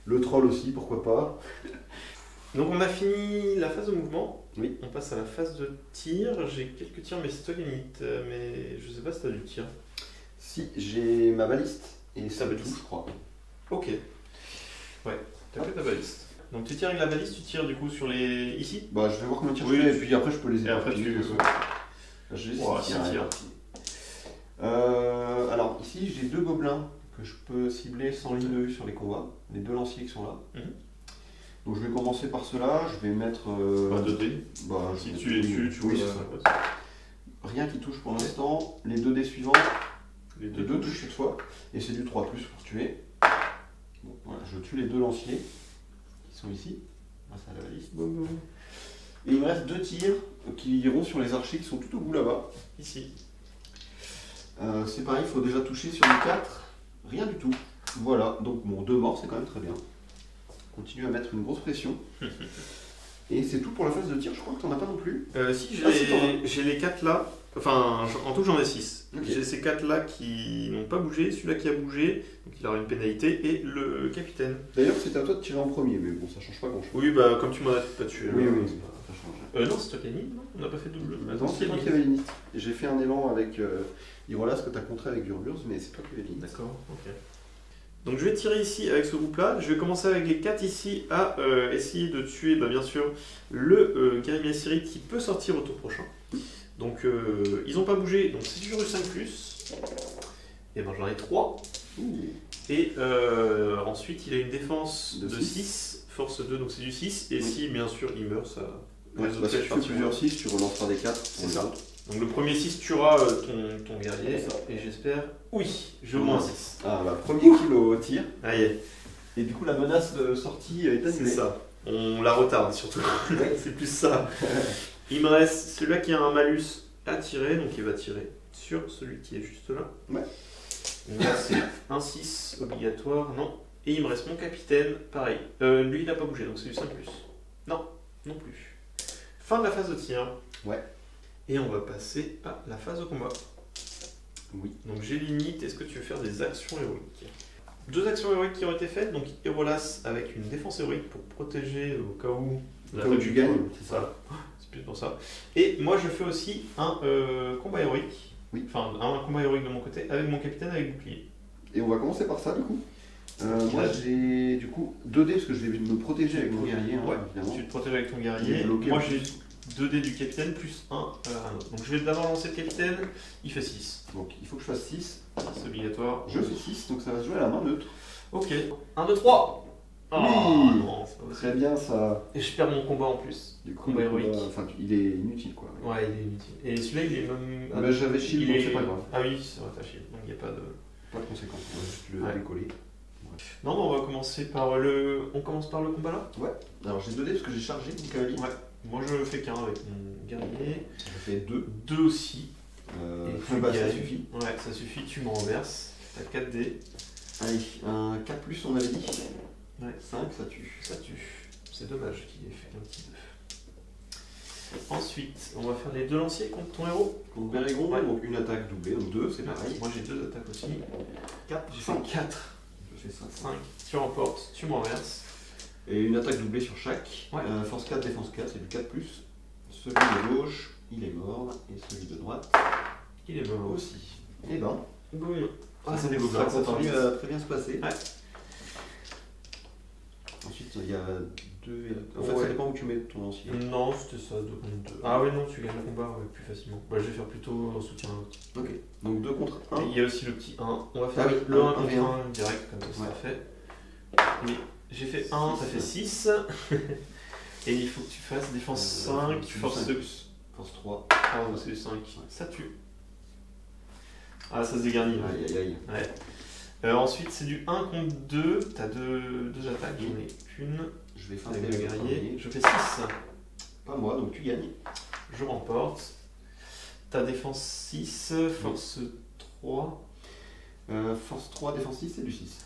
Le troll aussi, pourquoi pas. Donc on a fini la phase de mouvement. Oui. On passe à la phase de tir. J'ai quelques tirs, mais c'est toi limite. Mais je sais pas si t'as du tir. Si, j'ai ma baliste et ça baliste. tout, je crois. Ok. Ouais, t'as fait ta baliste. Donc tu tires avec la baliste, tu tires du coup sur les... ici. Bah je vais voir combien de tirs je fais et puis après je peux les éparpiller. Et après j'ai 6 tirs. Alors ici j'ai 2 gobelins que je peux cibler sans ligne de vue sur les combats. Les 2 lanciers qui sont là. Donc je vais commencer par ceux-là, je vais mettre... 2 dés. Si tu les tues, tu vois. Rien qui touche pour l'instant. Les 2 dés suivants, les 2 touchent cette fois. Et c'est du 3+ pour tuer. Bon, voilà, je tue les 2 lanciers qui sont ici, grâce à la baliste. Et il me reste 2 tirs qui iront sur les archers qui sont tout au bout là-bas. Ici. C'est pareil, il faut déjà toucher sur les 4. Rien du tout. Voilà, donc bon, 2 morts, c'est quand même très bien. Continue à mettre une grosse pression. Et c'est tout pour la phase de tir, je crois que t'en as pas non plus. Si, j'ai les 4 là. Enfin, en tout j'en ai 6. Okay. J'ai ces 4 là qui n'ont pas bougé, celui-là qui a bougé, donc il aura une pénalité, et le capitaine. D'ailleurs, c'était à toi de tirer en premier, mais bon, ça change pas grand-chose. Oui, bah comme tu m'en as pas tué. Oui, ça change. Non, c'est toi qui as mis, non ? On n'a pas fait double. Non, c'est moi qui avais l'init. J'ai fait un élan avec Irolas que t'as contré avec Durburz, mais c'est toi qui avais l'init. D'accord, ok. Donc je vais tirer ici avec ce groupe-là. Je vais commencer avec les 4 ici à essayer de tuer, bien sûr, le guerrier Siri qui peut sortir au tour prochain. Donc ils n'ont pas bougé, donc c'est toujours du 5+. Et j'en ai 3. Et ensuite il a une défense de 6, force 2, donc c'est du 6. Et si bien sûr il meurt, ça... si tu fais plusieurs 6, tu relanceras des 4. C'est ça. Donc le premier 6 tuera ton guerrier, et j'espère... Oui, j'ai au moins 6. Ah bah, premier kill au tir. Aïe. Et du coup la menace de sortie est annulée. C'est ça. On la retarde surtout. C'est plus ça. Il me reste celui-là qui a un malus à tirer, donc il va tirer sur celui qui est juste là. Ouais. Donc là c'est un 6 obligatoire, non. Et il me reste mon capitaine, pareil. Lui il n'a pas bougé, donc c'est du 5+. Non, non plus. Fin de la phase de tir. Ouais. Et on va passer à la phase de combat. Oui. Donc j'ai l'init, est-ce que tu veux faire des actions héroïques ? 2 actions héroïques qui ont été faites. Donc Hérolas avec une défense héroïque pour protéger au cas où. Au cas où tu gagnes, c'est ça. C'est plus pour ça. Et moi je fais aussi un combat héroïque. Oui. Enfin un combat héroïque de mon côté avec mon capitaine avec bouclier. Et on va commencer par ça du coup. Moi j'ai du coup 2 dés parce que je vais me protéger avec mon guerrier. Hein, Ouais, évidemment. tu te protèges avec ton guerrier. Bloqué Moi en j'ai plus. 2 dés du capitaine plus un autre. Donc je vais d'abord lancer le capitaine, il fait 6. Donc il faut que je fasse 6. C'est obligatoire. Je fais 6, donc ça va se jouer à la main neutre. Ok. 1, 2, 3. Oui. Non, c'est pas possible. Très bien ça. Et je perds mon combat en plus. Du coup, Combat héroïque. enfin, il est inutile quoi. Ouais, il est inutile. Et celui-là, il est même. Mais j'avais shield, il donc est- c'est pas grave. Ah oui, c'est vrai, t'as shield. Donc il n'y a pas de. Pas de conséquences, on va juste le Ouais. décoller. Non, mais on va commencer par le. On commence par le combat là. Ouais. Alors j'ai 2 dés parce que j'ai chargé mon cavalier. Ouais. Moi je fais qu'un avec mon guerrier. Ça fait 2. 2 aussi. Et tu Bah, ça gagnes. suffit. Ouais, ça suffit, tu me renverses. T'as 4 dés. Allez, un 4 on avait dit. Ouais. 5, ça tue. Ça tue. C'est dommage qu'il ait fait qu'un petit 2. Ensuite, on va faire les 2 lanciers contre ton héros. Donc Bérégon, Ouais. donc une attaque doublée, donc 2, c'est pareil. Moi j'ai 2 attaques aussi. 4, J'ai fait 4. Je fais ça. 5. Tu remportes, tu me renverses. Et une attaque doublée sur chaque. Ouais. Force 4, défense 4, c'est du 4+. Celui de gauche, il est mort. Et celui de droite Il est mort. aussi. Et ben, Boum. Ah, ça c'est des continue gobelins, ça à part très bien se passer. Ouais. Ensuite, il y a 2. En fait, Ouais. ça dépend où tu mets ton lancier. Non, c'était ça, 2 contre 2. Ah ouais, non, tu gagnes le combat ouais, plus facilement. Bah, je vais faire plutôt un soutien à l'autre. Ok, donc 2 contre 1. Et il y a aussi le petit 1. On va faire Ah oui, le 1 un contre et un. 1 direct, comme ça, Ouais. c'est fait. Mais j'ai fait 1, ça fait 6. Et il faut que tu fasses défense 5, du force 5. 2. Force 3. Ah, bah, c'est du 5. Ça tue. Ah, ça se dégarnit. là. Aïe aïe aïe. Ouais. Ensuite, c'est du 1 contre 2. T'as 2 attaques, j'en ai qu'une. Je vais feinter Avec le le guerrier. guerrier. Je fais 6. Pas moi, donc tu gagnes. Je remporte. Ta défense 6, force 3. Force 3, défense 6, c'est du 6.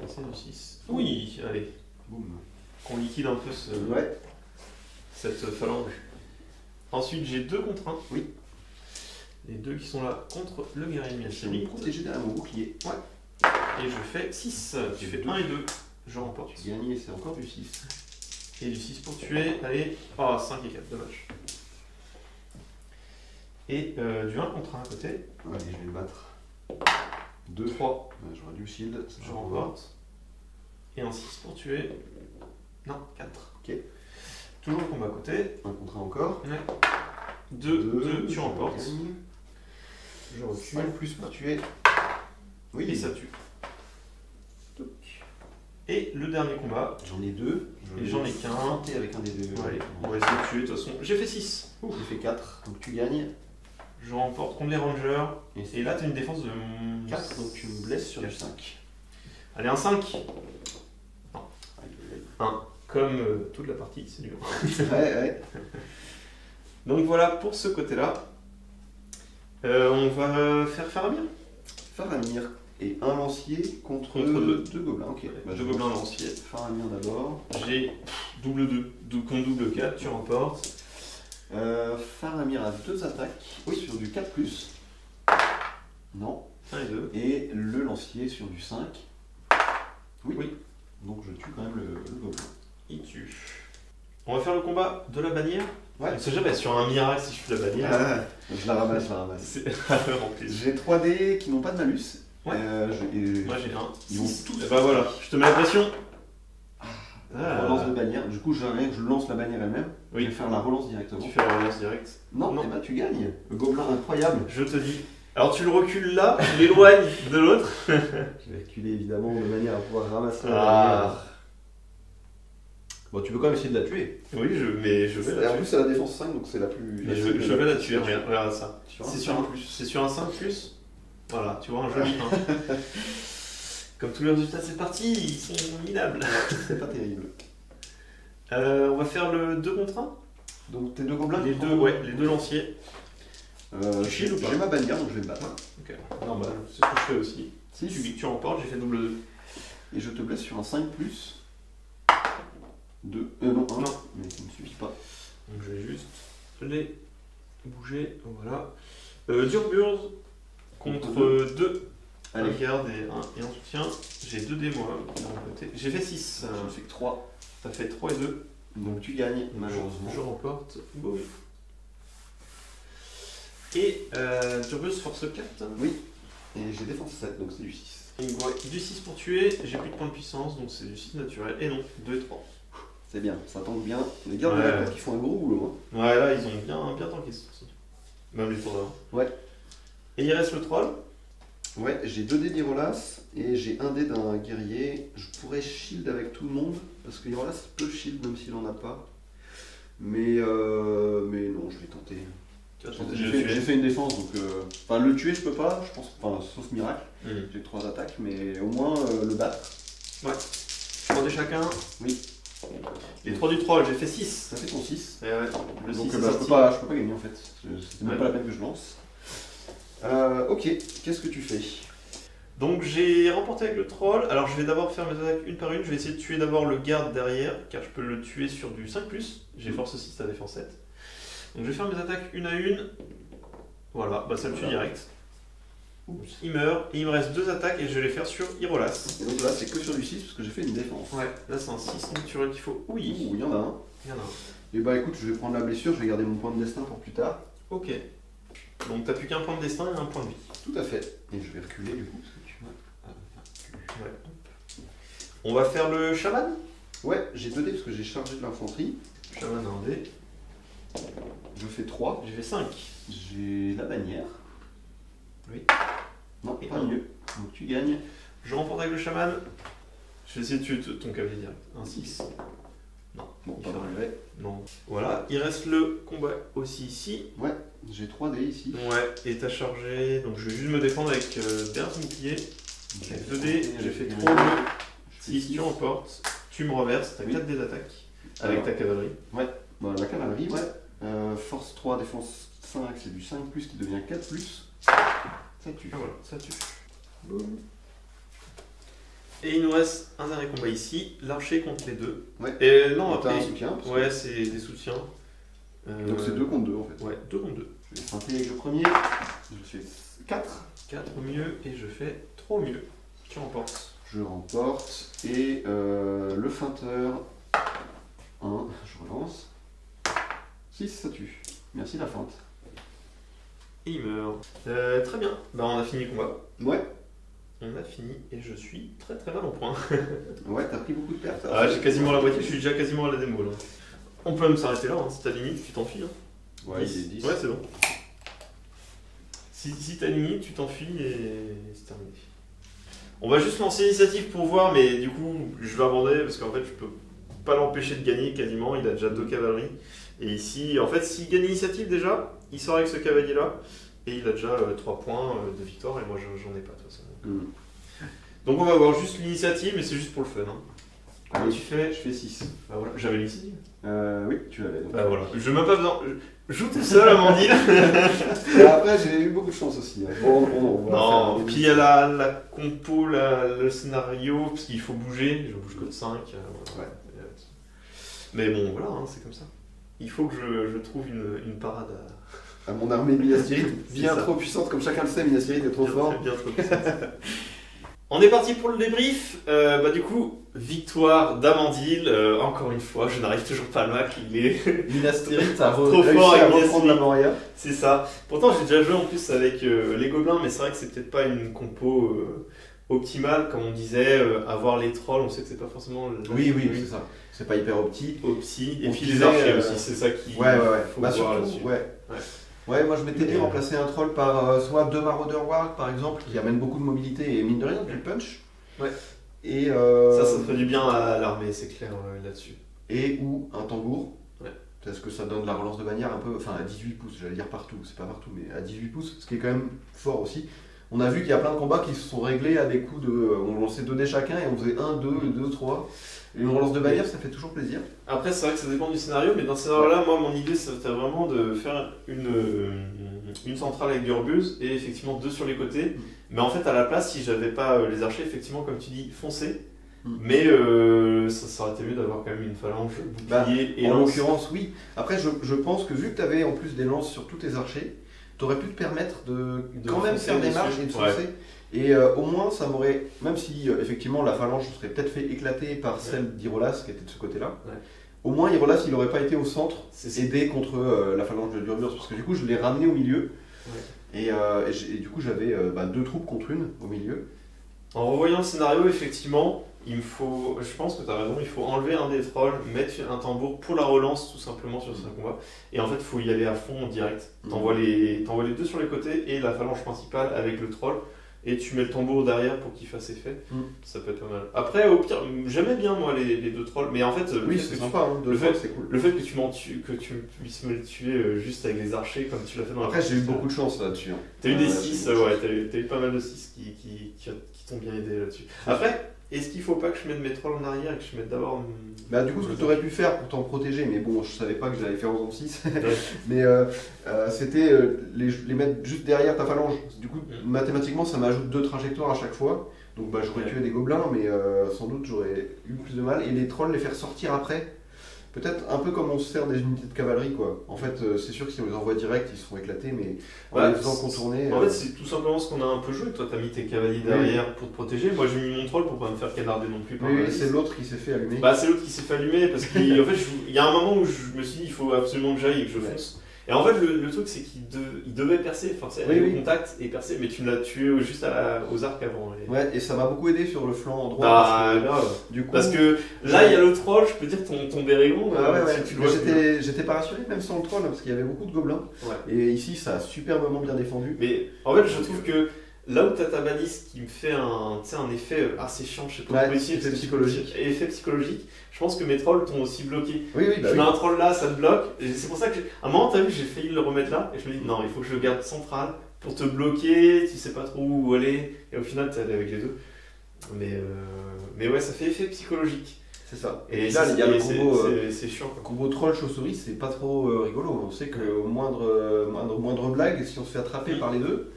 C'est du 6. Oui, allez. Boum. Qu'on liquide un peu Ouais. cette phalange. Ensuite, j'ai 2 contre 1. Oui. Les 2 qui sont là contre le guerrier de Je suis Miachemi. protégé derrière mon bouclier. Et je fais 6. Tu fais deux. 1 et 2. Je remporte. Tu gagnes et c'est encore du 6. Et du 6 pour tuer. Allez. Oh, 5 et 4, dommage. Et du 1 contre 1 à côté. Allez, je vais le battre. 2. 3. J'aurais dû shield. ça Je va. remporte. Et un 6 pour tuer. Non, 4. Ok. Toujours le combat à côté. 1 contre 1 encore. 2, tu je remportes. gagne. Je recule. 5 plus pour tuer. Oui. Et ça tue. Et le dernier combat. J'en ai 2. Et j'en ai qu'un. Feinter avec un des 2. Allez, on va essayer de tuer de toute façon. J'ai fait 6. J'ai fait 4. Donc tu gagnes. Je remporte contre les rangers. Et Et là, tu as une défense de 4. Donc tu me blesses sur du 5. Allez, un 5. Aïe, aïe, aïe. Comme toute la partie, c'est dur. Ouais. Donc voilà pour ce côté-là. On va faire Faramir. Faramir. Et un lancier contre Contre 2 gobelins. Ok. Bah, Deux je gobelins lance lanciers. Faramir d'abord. J'ai double 2. Contre double 4, tu remportes. Faramir a 2 attaques sur du 4+. Non. 1 et 2. Et le lancier sur du 5. Oui. Oui. Donc je tue quand même le gobelin. Il tue. On va faire le combat de la bannière. Ouais. On sait jamais sur un miracle si je fais la bannière. Je la ramasse. C'est en plus. J'ai 3 dés qui n'ont pas de malus. Ouais. Moi j'ai un. Ils vont 6. tous. Et bah voilà, je te mets la pression. Relance de bannière. Du coup, je lance la bannière elle-même. Oui. Je vais faire la relance directement. Tu fais la relance directe. Non, Non. et bah tu gagnes. Le gobelin incroyable. Je te dis. Alors tu le recules là, tu l'éloignes de l'autre. Je vais reculer évidemment de manière à pouvoir ramasser la Ah. bannière. Bon, tu peux quand même essayer de la tuer. Oui, mais je vais Et la en tuer. plus, c'est la défense 5, donc c'est la plus. Mais je vais la tuer, regarde ça. Sur un C'est 5 sur un plus. C'est sur un 5 plus. Voilà, tu vois, un joli 1. Comme tous les résultats de cette partie, ils sont minables. C'est pas terrible. On va faire le 2 contre 1. Donc tes 2 gobelins Les qui deux, prennent- ouais, les 2 lanciers. Tu shield ou pas J'ai ma bannière, donc je vais me battre. Ok, normal, c'est ce que je fais aussi. 6. Tu remportes, j'ai fait double 2. Et je te blesse sur un 5+. 2. Non, 1. Non. Mais ça ne suffit pas. Donc je vais juste les bouger, voilà. Durburs contre 2. Allez. Un garde et un soutien. J'ai 2 dés moi de mon côté. J'ai fait 6. Je fais que 3. T'as fait 3 et 2. Donc tu gagnes, malheureusement. Je remporte. Boum. Et Turbus force 4. Oui. Et j'ai défense 7, donc c'est du 6. Ouais, du 6 pour tuer, j'ai plus de points de puissance, donc c'est du 6 naturel. Et non, 2 et 3. C'est bien, ça tente bien. Les gardes de Ouais. l'attaque, ils font un gros boulot. Ouais, là, ils ont bien tanké ce truc. Même les tours d'avant. Ouais. Et il reste le troll. Ouais, j'ai 2 dés d'Irolas et j'ai un dé d'un guerrier. Je pourrais shield avec tout le monde, parce que Irolas peut shield même s'il en a pas. Mais non, je vais tenter. Tu vas tenter de J'ai le fait, tuer. j'ai fait une défense, donc... Enfin, le tuer, je peux pas, je pense, enfin, sauf miracle. Mhm. J'ai 3 attaques, mais au moins le battre. 3 de chacun. Oui. Les 3 du troll, j'ai fait 6. Ça fait ton 6. Et ouais, le 6 Donc est je peux sorti. pas gagner en fait. C'était même Ouais. pas la peine que je lance. Ok, qu'est-ce que tu fais? Donc j'ai remporté avec le troll. Alors je vais d'abord faire mes attaques une par une. Je vais essayer de tuer d'abord le garde derrière, car je peux le tuer sur du 5+. J'ai force 6 à défense 7. Donc je vais faire mes attaques une à une. Voilà, bah ça le tue direct. Oups. Il meurt, et il me reste 2 attaques et je vais les faire sur Irolas. Et donc là, c'est que sur du 6 parce que j'ai fait une défense. Ouais, là c'est un 6 naturel qu'il faut. Oui, Ouh, il y en a un. il y en a un. Et bah écoute, je vais prendre la blessure, je vais garder mon point de destin pour plus tard. Ok. Donc t'as plus qu'un point de destin et un point de vie. Tout à fait. Et je vais reculer du coup parce que tu vois. Ouais. On va faire le chaman. Ouais, j'ai 2 dés parce que j'ai chargé de l'infanterie. Chaman a un dé. Je fais 3. J'ai fait 5. J'ai la bannière. Oui. Non, Et pas un. mieux. Donc tu gagnes. Je remporte avec le chaman. Je vais essayer de tuer ton cavalier direct. Un 6. Non. Bon, il pas fait de rien. regret. Non. Voilà. Il reste le combat aussi ici. Ouais, j'ai 3 dés ici. Ouais. Et t'as chargé. Donc je vais juste me défendre avec derrière ton bouclier. Avec 2 dés. J'ai fait 3 bleus. Si tu remportes, tu me reverses. T'as Oui. 4 dés d'attaque. Avec ta cavalerie. Bon, la cavalerie, ouais. Force 3, défense 5, c'est du 5+, qui devient 4+. Ça tue. Ah voilà, ça tue. Boum. Et il nous reste un dernier combat ici, l'archer contre les deux. Ouais. Et non, Donc, t'as après. un soutien. parce que- Ouais, c'est des soutiens. Donc c'est 2 contre 2 en fait. Ouais, 2 contre 2. Je vais feinter avec le premier. Je fais 4. 4 au mieux et je fais 3 au mieux. Tu remportes. Je remporte. Et le feinteur. 1. Je relance. 6, ça tue. Merci la feinte. Et il meurt. Très bien. Bah, on a fini le combat. Ouais. On a fini et je suis très très mal en point. Ouais, t'as pris beaucoup de pertes. Ah, j'ai quasiment la moitié, je suis déjà quasiment à la démo là. On peut même s'arrêter là, hein. Si t'as limite, tu t'enfuis. Hein. Ouais, il est 10. Ouais, c'est bon. Si t'as limite, tu t'enfuis et c'est terminé. On va juste lancer l'initiative pour voir, mais du coup, je vais abandonner parce qu'en fait, je peux pas l'empêcher de gagner quasiment. Il a déjà 2 cavaleries. Et ici, en fait, s'il gagne l'initiative déjà, il sort avec ce cavalier là. Et il a déjà 3 points de victoire et moi j'en ai pas de toute façon. Donc on va voir juste l'initiative, mais c'est juste pour le fun. Hein. Allez, Tu fais. je fais 6. Bah voilà, j'avais l'initiative. Oui, tu l'avais. donc. Bah voilà, je n'ai même pas besoin. Je joue tout seul, Amandine. Et après, j'ai eu beaucoup de chance aussi. Hein. Bon, on va Non, faire un puis il y a la compo, le scénario, parce qu'il faut bouger. Je bouge que de 5. Ouais. Mais bon, voilà, hein, c'est comme ça. Il faut que je trouve une parade à mon armée Minas Tirith, bien ça. trop puissante, comme chacun le sait, Minas Tirith est trop bien, fort. bien trop puissante. On est parti pour le débrief. Bah du coup, victoire d'Amandine. Encore une fois, je n'arrive toujours pas à le Mac. Il est Minas Tirith a Trop réussi fort à avec Minas reprendre la Tirith. Moria. C'est ça. Pourtant, j'ai déjà joué en plus avec les gobelins, mais c'est vrai que c'est peut-être pas une compo optimale, comme on disait. Avoir les trolls, on sait que c'est pas forcément Oui, c'est ça. C'est pas hyper opti. opti. Et On puis disait, les archers aussi, c'est ça qui. Ouais. Faut Bah voir surtout, là-dessus. ouais, moi je m'étais dit Mais, remplacer un troll par soit 2 Marauder Warg par exemple, qui amène beaucoup de mobilité et mine de rien du punch. Ouais. Et Ça ferait du bien à l'armée, c'est clair là-dessus. et ou un tambour. Ouais. Parce que ça donne de la relance de bannière un peu, enfin à 18 pouces, j'allais dire partout, c'est pas partout, mais à 18 pouces, ce qui est quand même fort aussi. On a vu qu'il y a plein de combats qui se sont réglés à des coups de. On lançait 2 dés chacun et on faisait 1, 2, 3. Et une relance de bannière, ça fait toujours plaisir. Après, c'est vrai que ça dépend du scénario, mais dans ce scénario-là, moi, mon idée, c'était vraiment de faire une centrale avec du rebuse et effectivement 2 sur les côtés. Mais en fait, à la place, si j'avais pas les archers, effectivement, comme tu dis, foncer. Mais ça aurait été mieux d'avoir quand même une phalange, bouclier et En lance. l'occurrence, oui. Après, je pense que vu que tu avais en plus des lances sur tous tes archers, t'aurais pu te permettre de De quand même foncer faire des dessus. marges et de Ouais. foncer. Et au moins, ça m'aurait, même si effectivement la phalange serait peut-être fait éclater par celle d'Irolas qui était de ce côté-là, Ouais. au moins Irolas il n'aurait pas été au centre, C'est aidé contre la phalange de Durburs, parce que du coup je l'ai ramené au milieu, et du coup j'avais 2 troupes contre une au milieu. En revoyant le scénario, effectivement, je pense que tu as raison, il faut enlever un des trolls, mettre un tambour pour la relance tout simplement sur ce combat. Et en fait, il faut y aller à fond en direct. T'envoies les 2 sur les côtés et la phalange principale avec le troll. Et tu mets le tambour derrière pour qu'il fasse effet. Ça peut être pas mal. Après, au pire, j'aimais bien moi les 2 trolls, mais en fait, Oui, c'est sympa, hein, le fait- c'est cool. le fait que tu puisses me le tuer juste avec les archers comme tu l'as fait dans la Après, j'ai eu partie, beaucoup de chance là-dessus. Hein. T'as eu des j'ai 6, eu beaucoup de chance. t'as eu pas mal de 6 qui t'ont bien aidé là-dessus. Après, est-ce qu'il faut pas que je mette mes trolls en arrière et que je mette d'abord. Bah, du coup, ce que tu aurais pu faire pour t'en protéger, mais bon, je savais pas que j'allais faire en zone 6, mais c'était les mettre juste derrière ta phalange. Du coup, mathématiquement, ça m'ajoute 2 trajectoires à chaque fois. Donc, j'aurais tué des gobelins, mais sans doute j'aurais eu plus de mal. Et les trolls, les faire sortir après. Peut-être un peu comme on se sert des unités de cavalerie, quoi. En fait, c'est sûr que si on les envoie direct, ils seront éclatés, mais en les faisant contourner. En fait, c'est tout simplement ce qu'on a un peu joué. Toi, t'as mis tes cavaliers derrière pour te protéger. Moi, j'ai mis mon troll pour pas me faire canarder non plus. Par oui, la c'est l'autre qui s'est fait allumer. Bah, c'est l'autre qui s'est fait allumer parce qu'en fait, il y a un moment où je me suis dit, il faut absolument que j'aille et que je fonce. Et en fait, le truc, c'est qu'il devait percer, enfin, aller au contact et percer, mais tu l'as tué juste aux arcs avant. Ouais, et ça m'a beaucoup aidé sur le flanc droit. Bah, grave. Du coup, parce que là, il y a le troll, je peux dire ton Bérégon. Si tu le vois j'étais pas rassuré, même sans le troll, parce qu'il y avait beaucoup de gobelins. Ouais. Et ici, ça a superbement bien défendu. Mais en fait, je trouve que là où t'as ta balise qui me fait un effet assez chiant, je sais pas comment essayer, effet psychologique. Effet psychologique, je pense que mes trolls t'ont aussi bloqué. Oui, Je mets un troll là, ça te bloque. Et c'est pour ça que, à un moment, t'as vu, j'ai failli le remettre là. Et je me dis, non, il faut que je le garde central pour te bloquer, tu sais pas trop où aller. Et au final, t'es allé avec les 2. Mais ouais, ça fait effet psychologique. C'est ça. Et là, il y a le combo. C'est chiant quoi. Combo troll chauve-souris, c'est pas trop rigolo. On sait qu'au moindre blague, si on se fait attraper par les 2,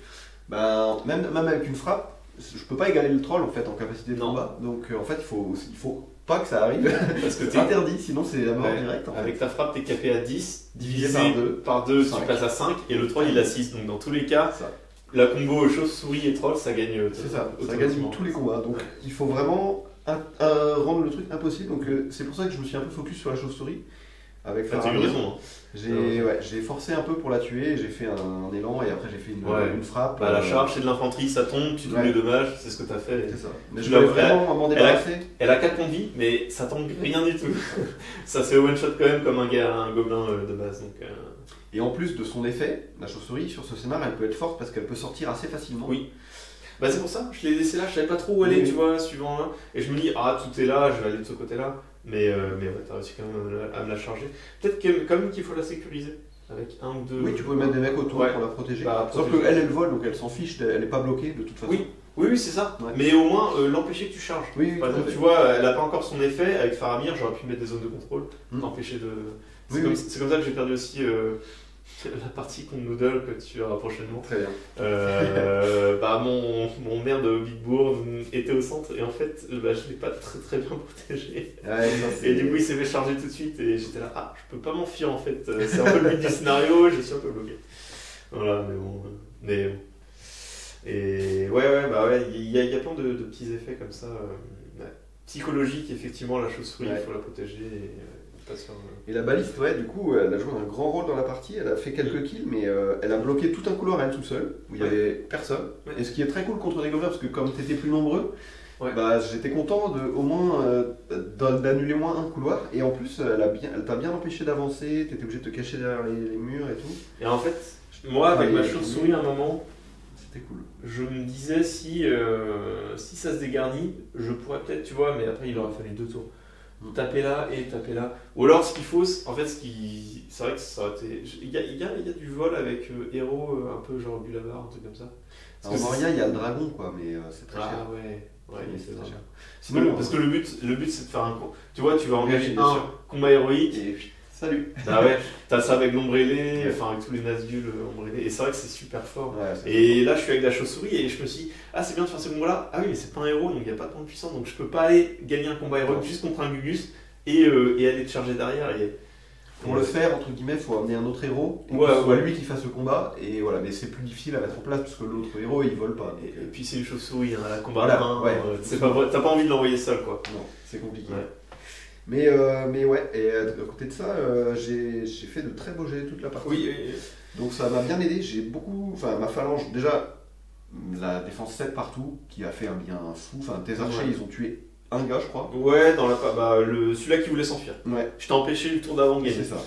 bah, même avec une frappe, je peux pas égaler le troll en fait en capacité de combat. Donc en fait, il faut pas que ça arrive. Parce que c'est interdit, sinon c'est la mort directe. En fait. Avec ta frappe, t'es capé à 10, divisé par 2 tu passes à 5, et le troll il a 6. Donc dans tous les cas, la combo chauve-souris et troll, ça gagne. C'est ça gagne tous les combats. Donc il faut vraiment rendre le truc impossible. Donc c'est pour ça que je me suis un peu focus sur la chauve-souris. Avec t'as eu raison. J'ai forcé un peu pour la tuer, j'ai fait un élan et après j'ai fait une frappe. Bah, la charge c'est de l'infanterie, ça tombe, tu doubles les dommages, c'est ce que t'as fait. C'est ça. Mais je voulais vraiment m'en débarrasser. Elle a 4 points de vie, mais ça tombe rien du tout. Ça se fait one shot quand même comme un gobelin de base. Donc, Et en plus de son effet, la chauve-souris sur ce scénar elle peut être forte parce qu'elle peut sortir assez facilement. Oui. Bah c'est pour ça, je l'ai laissé là, je savais pas trop où aller, tu vois, suivant là. Et je me dis, tout est là, je vais aller de ce côté-là. Mais ouais, t'as réussi quand même à me la charger. Peut-être quand même qu'il faut la sécuriser. Avec 1 ou 2. Oui, tu peux mettre des mecs autour pour la protéger. Sauf qu'elle vole, donc elle s'en fiche, elle est pas bloquée de toute façon. Oui, c'est ça. Ouais. Mais au moins, l'empêcher que tu charges. Par exemple, tu vois, elle a pas encore son effet. Avec Faramir, j'aurais pu mettre des zones de contrôle, l'empêcher de. C'est comme ça que j'ai perdu aussi la partie contre Noodle que tu verras prochainement. Très bien. Mon maire de Bigbourg était au centre et en fait, je l'ai pas très bien protégé. Et du coup, il s'est fait charger tout de suite et j'étais là, je peux pas m'enfuir en fait. C'est un peu le but du scénario, je suis un peu bloqué. Voilà, mais bon. Et il y a plein de petits effets comme ça. Psychologiques, effectivement, la chauve-souris, il faut la protéger. Et la baliste, du coup, elle a joué un grand rôle dans la partie, elle a fait quelques kills, mais elle a bloqué tout un couloir à elle toute seule, où il n'y avait personne. Et ce qui est très cool contre des gobelins, parce que comme tu étais plus nombreux, j'étais content au moins d'annuler moins un couloir, et en plus, elle t'a bien empêché d'avancer, tu étais obligé de te cacher derrière les murs et tout. Et en fait, moi, avec ma chauve-souris, à un moment, c'était cool. Je me disais, si ça se dégarnit, je pourrais peut-être, tu vois, mais après, il aurait fallu 2 tours. Taper là et taper là. Ou alors ce qu'il faut, en fait, c'est vrai que ça aurait été. Il y a du vol avec héros un peu genre Bulabar, un truc comme ça. En Moria, il y a le dragon, quoi, mais c'est très cher. Ouais, c'est très cher. Sinon, parce que le but c'est de faire un coup. Tu vois, tu vas engager un combat héroïque et puis salut. Bah ouais, t'as ça avec l'ombre ailée, enfin avec tous les Nazgûl ombre ailée. Et c'est vrai que c'est super fort. Et là, je suis avec la chauve-souris et je me suis dit, c'est bien de faire ce combat là. Ah oui, mais c'est pas un héros, donc il n'y a pas tant de puissance, donc je peux pas aller gagner un combat héroïque juste contre un Gugus et aller te charger derrière. Pour le faire, entre guillemets, il faut amener un autre héros, et Ouais, que ce soit ouais. lui qui fasse le combat, et voilà, mais c'est plus difficile à mettre en place, parce que l'autre héros, il vole pas. Et puis c'est une chauve-souris, hein, la combat Voilà, à main, ouais. t'as pas envie de l'envoyer seul, quoi. Non, c'est compliqué. Ouais. Mais ouais, et à côté de ça, j'ai fait de très beaux jets toute la partie. Oui. Donc ça m'a bien aidé, j'ai beaucoup, enfin ma phalange, déjà la défense 7 partout, qui a fait un bien fou, enfin tes archers Ouais. ils ont tué un gars je crois. Ouais, celui-là qui voulait s'enfuir. Ouais, Je t'ai empêché le tour d'avant de c'est gagner. ça.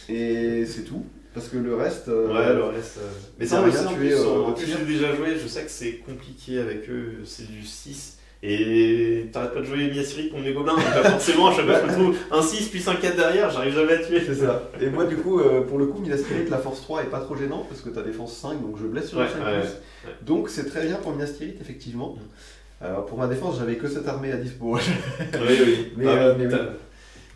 Et c'est tout, parce que le reste... Ouais, le reste. Mais ça ça, a aussi, rien en tué, plus, au en plus, tir. j'ai déjà joué, je sais que c'est compliqué avec eux, c'est du 6. Et t'arrêtes pas de jouer Miasiri contre les gobelins, donc là, forcément, à chaque fois je me trouve un 6 plus un 4 derrière, j'arrive jamais à tuer. C'est ça. Et moi du coup, pour le coup, Minas Tirith, la force 3 est pas trop gênant, parce que t'as défense 5, donc je blesse sur le 5+. Ouais. Donc c'est très bien pour Minas Tirith, effectivement. Alors pour ma défense, j'avais que cette armée à dispo. Oui. Mais, Ah, mais oui.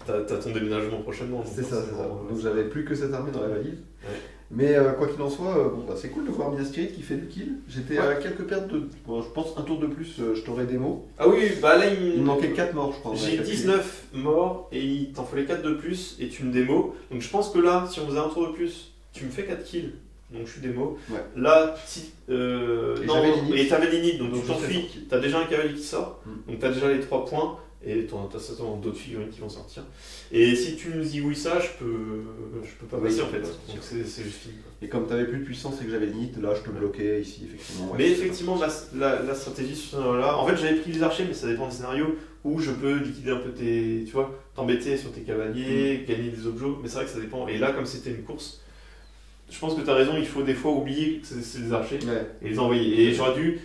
t'as ton déménagement prochainement. donc C'est ça, c'est ça. forcément, Donc j'avais plus que cette armée dans la valise. Ouais. Mais quoi qu'il en soit, bon, bah, c'est cool de voir Minas Tirith qui fait du kill. J'étais à quelques pertes de. Bon, je pense un tour de plus, je t'aurais démo. Ah oui, bah là Il me manquait 4 morts, je crois. J'ai 19 morts et il t'en fallait 4 de plus et tu me démo. Donc je pense que là, si on faisait un tour de plus, tu me fais 4 kills. Donc je suis démo. Ouais. Là, si. j'avais l'init. Et t'avais l'init, donc Donc tu je t'enfuis. serais sorti. T'as déjà un cavalier qui sort. Mm. Donc t'as déjà les 3 points. Et t'as certainement d'autres figurines qui vont sortir. Et si tu me zigouilles ça, je peux pas Oui, passer en tu fait. peux pas Donc sortir. c'est juste fini. Quoi. Et comme t'avais plus de puissance et que j'avais l'init, là je te bloquais ici, effectivement. Ouais, Mais c'est effectivement, la stratégie sur ce scénario-là, en fait j'avais pris les archers, mais ça dépend des scénarios où je peux liquider un peu tes. Tu vois, t'embêter sur tes cavaliers, gagner des objets, mais c'est vrai que ça dépend. Et là, comme c'était une course, je pense que t'as raison, il faut des fois oublier que c'est des archers Ouais. et les envoyer. Et j'aurais dû,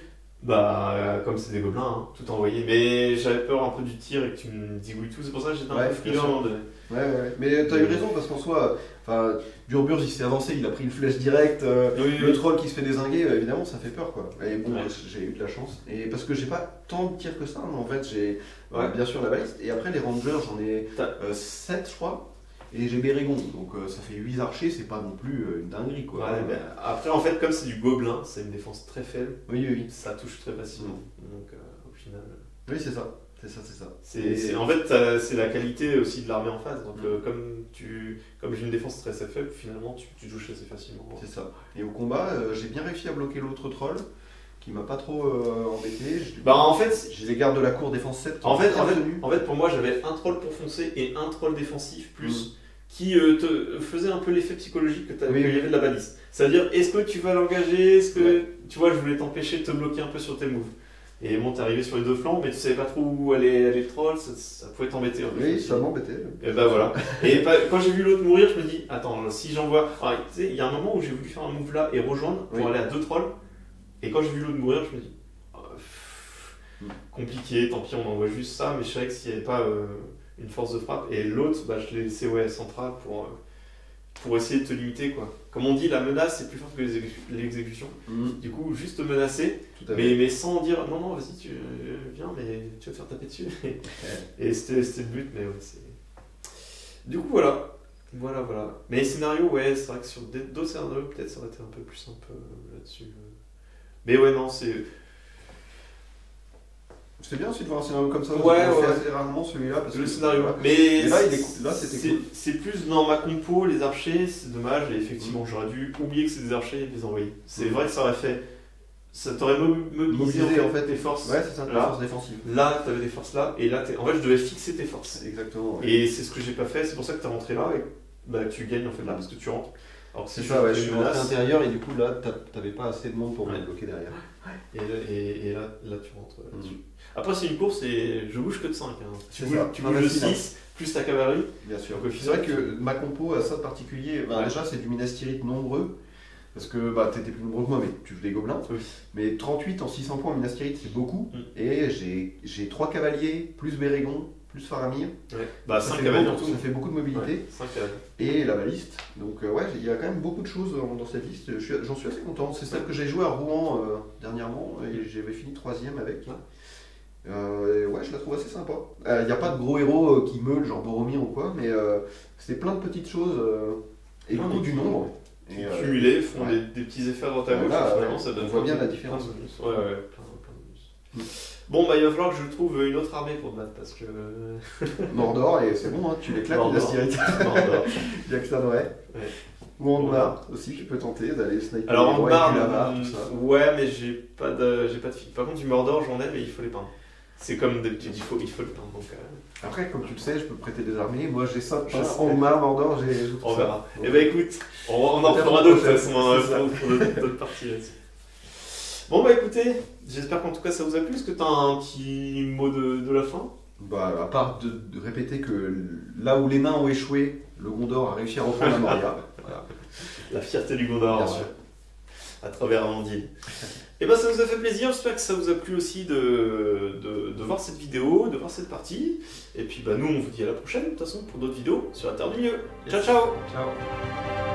comme c'est des gobelins, hein, tout envoyer. Mais j'avais peur un peu du tir et que tu me zigouilles tout, c'est pour ça que j'étais un Ouais, peu frileux à un moment donné. Ouais. Mais t'as eu raison parce qu'en soi, Durburs il s'est avancé, il a pris une flèche directe. Le troll qui se fait dézinguer, évidemment, ça fait peur quoi. Et bon, Ouais. j'ai eu de la chance. Et parce que j'ai pas tant de tirs que ça, mais en fait, j'ai bien sûr la baliste. Et après, les rangers, j'en ai 7, je crois. Et j'ai Bérégon, donc ça fait 8 archers, c'est pas non plus une dinguerie quoi. Ouais, ben, après, en fait, comme c'est du gobelin, c'est une défense très faible, Oui. ça touche très facilement. Donc, au final. Oui, c'est ça. C'est ça. En fait, c'est la qualité aussi de l'armée en face. Donc, Mm. comme j'ai une défense très faible, finalement, tu touches assez facilement. C'est ça. Et au combat, j'ai bien réussi à bloquer l'autre troll, qui m'a pas trop embêté. En fait, J'ai les gardes de la cour défense 7 qui en ont fait, bien en, fait, tenu. en fait, pour moi, j'avais un troll pour foncer et un troll défensif plus qui te faisait un peu l'effet psychologique qu'il y avait de la balise. C'est-à-dire, est-ce que tu vas l'engager? Est-ce que tu vois, je voulais t'empêcher de te bloquer un peu sur tes moves. Et bon, t'es arrivé sur les deux flancs, mais tu savais pas trop où aller le troll, ça pouvait t'embêter un peu. Oui, ça m'embêtait. Et bah voilà. Et quand j'ai vu l'autre mourir, je me dis, attends, si j'envoie. Alors, tu sais, il y a un moment où j'ai voulu faire un move là et rejoindre pour aller à 2 trolls. Et quand j'ai vu l'autre mourir, je me dis, compliqué, tant pis, on envoie juste ça, mais je savais que s'il n'y avait pas une force de frappe. Et l'autre, je l'ai laissé central pour essayer de te limiter, quoi. Comme on dit, la menace c'est plus fort que l'exécution. Du coup, juste te menacer, Tout à fait. mais sans dire non, vas-y, tu viens, mais tu vas te faire taper dessus. Et c'était le but, mais ouais, c'est. Du coup, voilà. Mais scénario, c'est vrai que sur d'autres scénarios, peut-être ça aurait été un peu plus simple là-dessus. Mais ouais, non, c'est. C'est bien aussi de voir un scénario comme ça. Ouais. fait assez rarement celui-là. Parce Le que, scénario. voilà. Mais Et là, c'était cool. C'est plus dans ma compo, les archers, c'est dommage, et effectivement, j'aurais dû oublier que c'est des archers et les envoyer. C'est vrai que ça aurait fait. Ça t'aurait mobilisé en fait tes forces. Ouais, c'est ça, tes là. forces défensives. Là, t'avais des forces là, et là, en fait, je devais fixer tes forces. Exactement. Ouais. Et c'est ce que j'ai pas fait, c'est pour ça que t'es rentré là, et tu gagnes en fait là, parce que tu rentres. Alors, C'est si ça, je fais suis une rentré à menace, l'intérieur et du coup là, t'avais pas assez de monde pour me Ouais. bloquer derrière. et là, tu rentres là-dessus. Après, c'est une course et je bouge que de 5. Tu C'est bouges, ça. tu Non, bouges mais de sinon. 6, plus ta cavalerie. Bien sûr. Donc, au C'est vrai final, que ma compo a ça de particulier. Ouais. Déjà, c'est du Minas Tirith nombreux. Parce que t'étais plus nombreux que moi, mais tu joues des gobelins. Oui. Mais 38 en 600 points en Minas Tirith, c'est beaucoup. Mm. Et j'ai 3 cavaliers, plus Bérégon, plus Faramir. Ouais. Ça 5 fait cavaliers en beaucoup, tout. ça fait beaucoup de mobilité. 5 cavaliers. Et la baliste. Donc il y a quand même beaucoup de choses dans cette liste. J'en suis assez content. C'est celle que j'ai joué à Rouen dernièrement et j'avais fini 3ème avec. Je la trouve assez sympa. Il n'y a pas de gros héros qui meulent, genre Boromir ou quoi, mais c'est plein de petites choses et beaucoup du nombre. Qui Et, cumulés font ouais. des petits effets à droite à gauche, Là, et finalement ça donne on voit bien la plein de différence. bonus. Ouais, plein de bonus. Bon, bah il va falloir que je trouve une autre armée pour te battre parce que. Mordor, et c'est bon, hein, tu l'éclates Mordor. les Astérites. Mordor. Il y a que ça, ouais. Ouais. Ou Angmar aussi, tu peux tenter d'aller sniper Alors les en rois barre, et Lavar, tout ça. ouais, mais j'ai pas de fil. Par contre, du Mordor, j'en ai, mais il faut les peindre. C'est comme d'habitude, il faut le peindre. Donc, Après, comme tu le sais, je peux prêter des armées. Moi, j'ai ça. Je sais. Angmar, Mordor, j'ai. on tout verra. ça. Et bah écoute, on en Peut-être fera la d'autres de toute prochaine, façon, hein, c'est ça. pour d'autres parties là-dessus. Bon bah écoutez, j'espère qu'en tout cas ça vous a plu. Est-ce que t'as un petit mot de la fin? Bah, à part de répéter que là où les nains ont échoué, le Gondor a réussi à reprendre la Moria. Voilà. La fierté du Gondor, Bien sûr. à travers Amandine. Et ben ça vous a fait plaisir, j'espère que ça vous a plu aussi de voir cette vidéo, de voir cette partie. Et puis bah nous on vous dit à la prochaine de toute façon pour d'autres vidéos sur la Terre du Milieu. Ciao ciao. Ciao.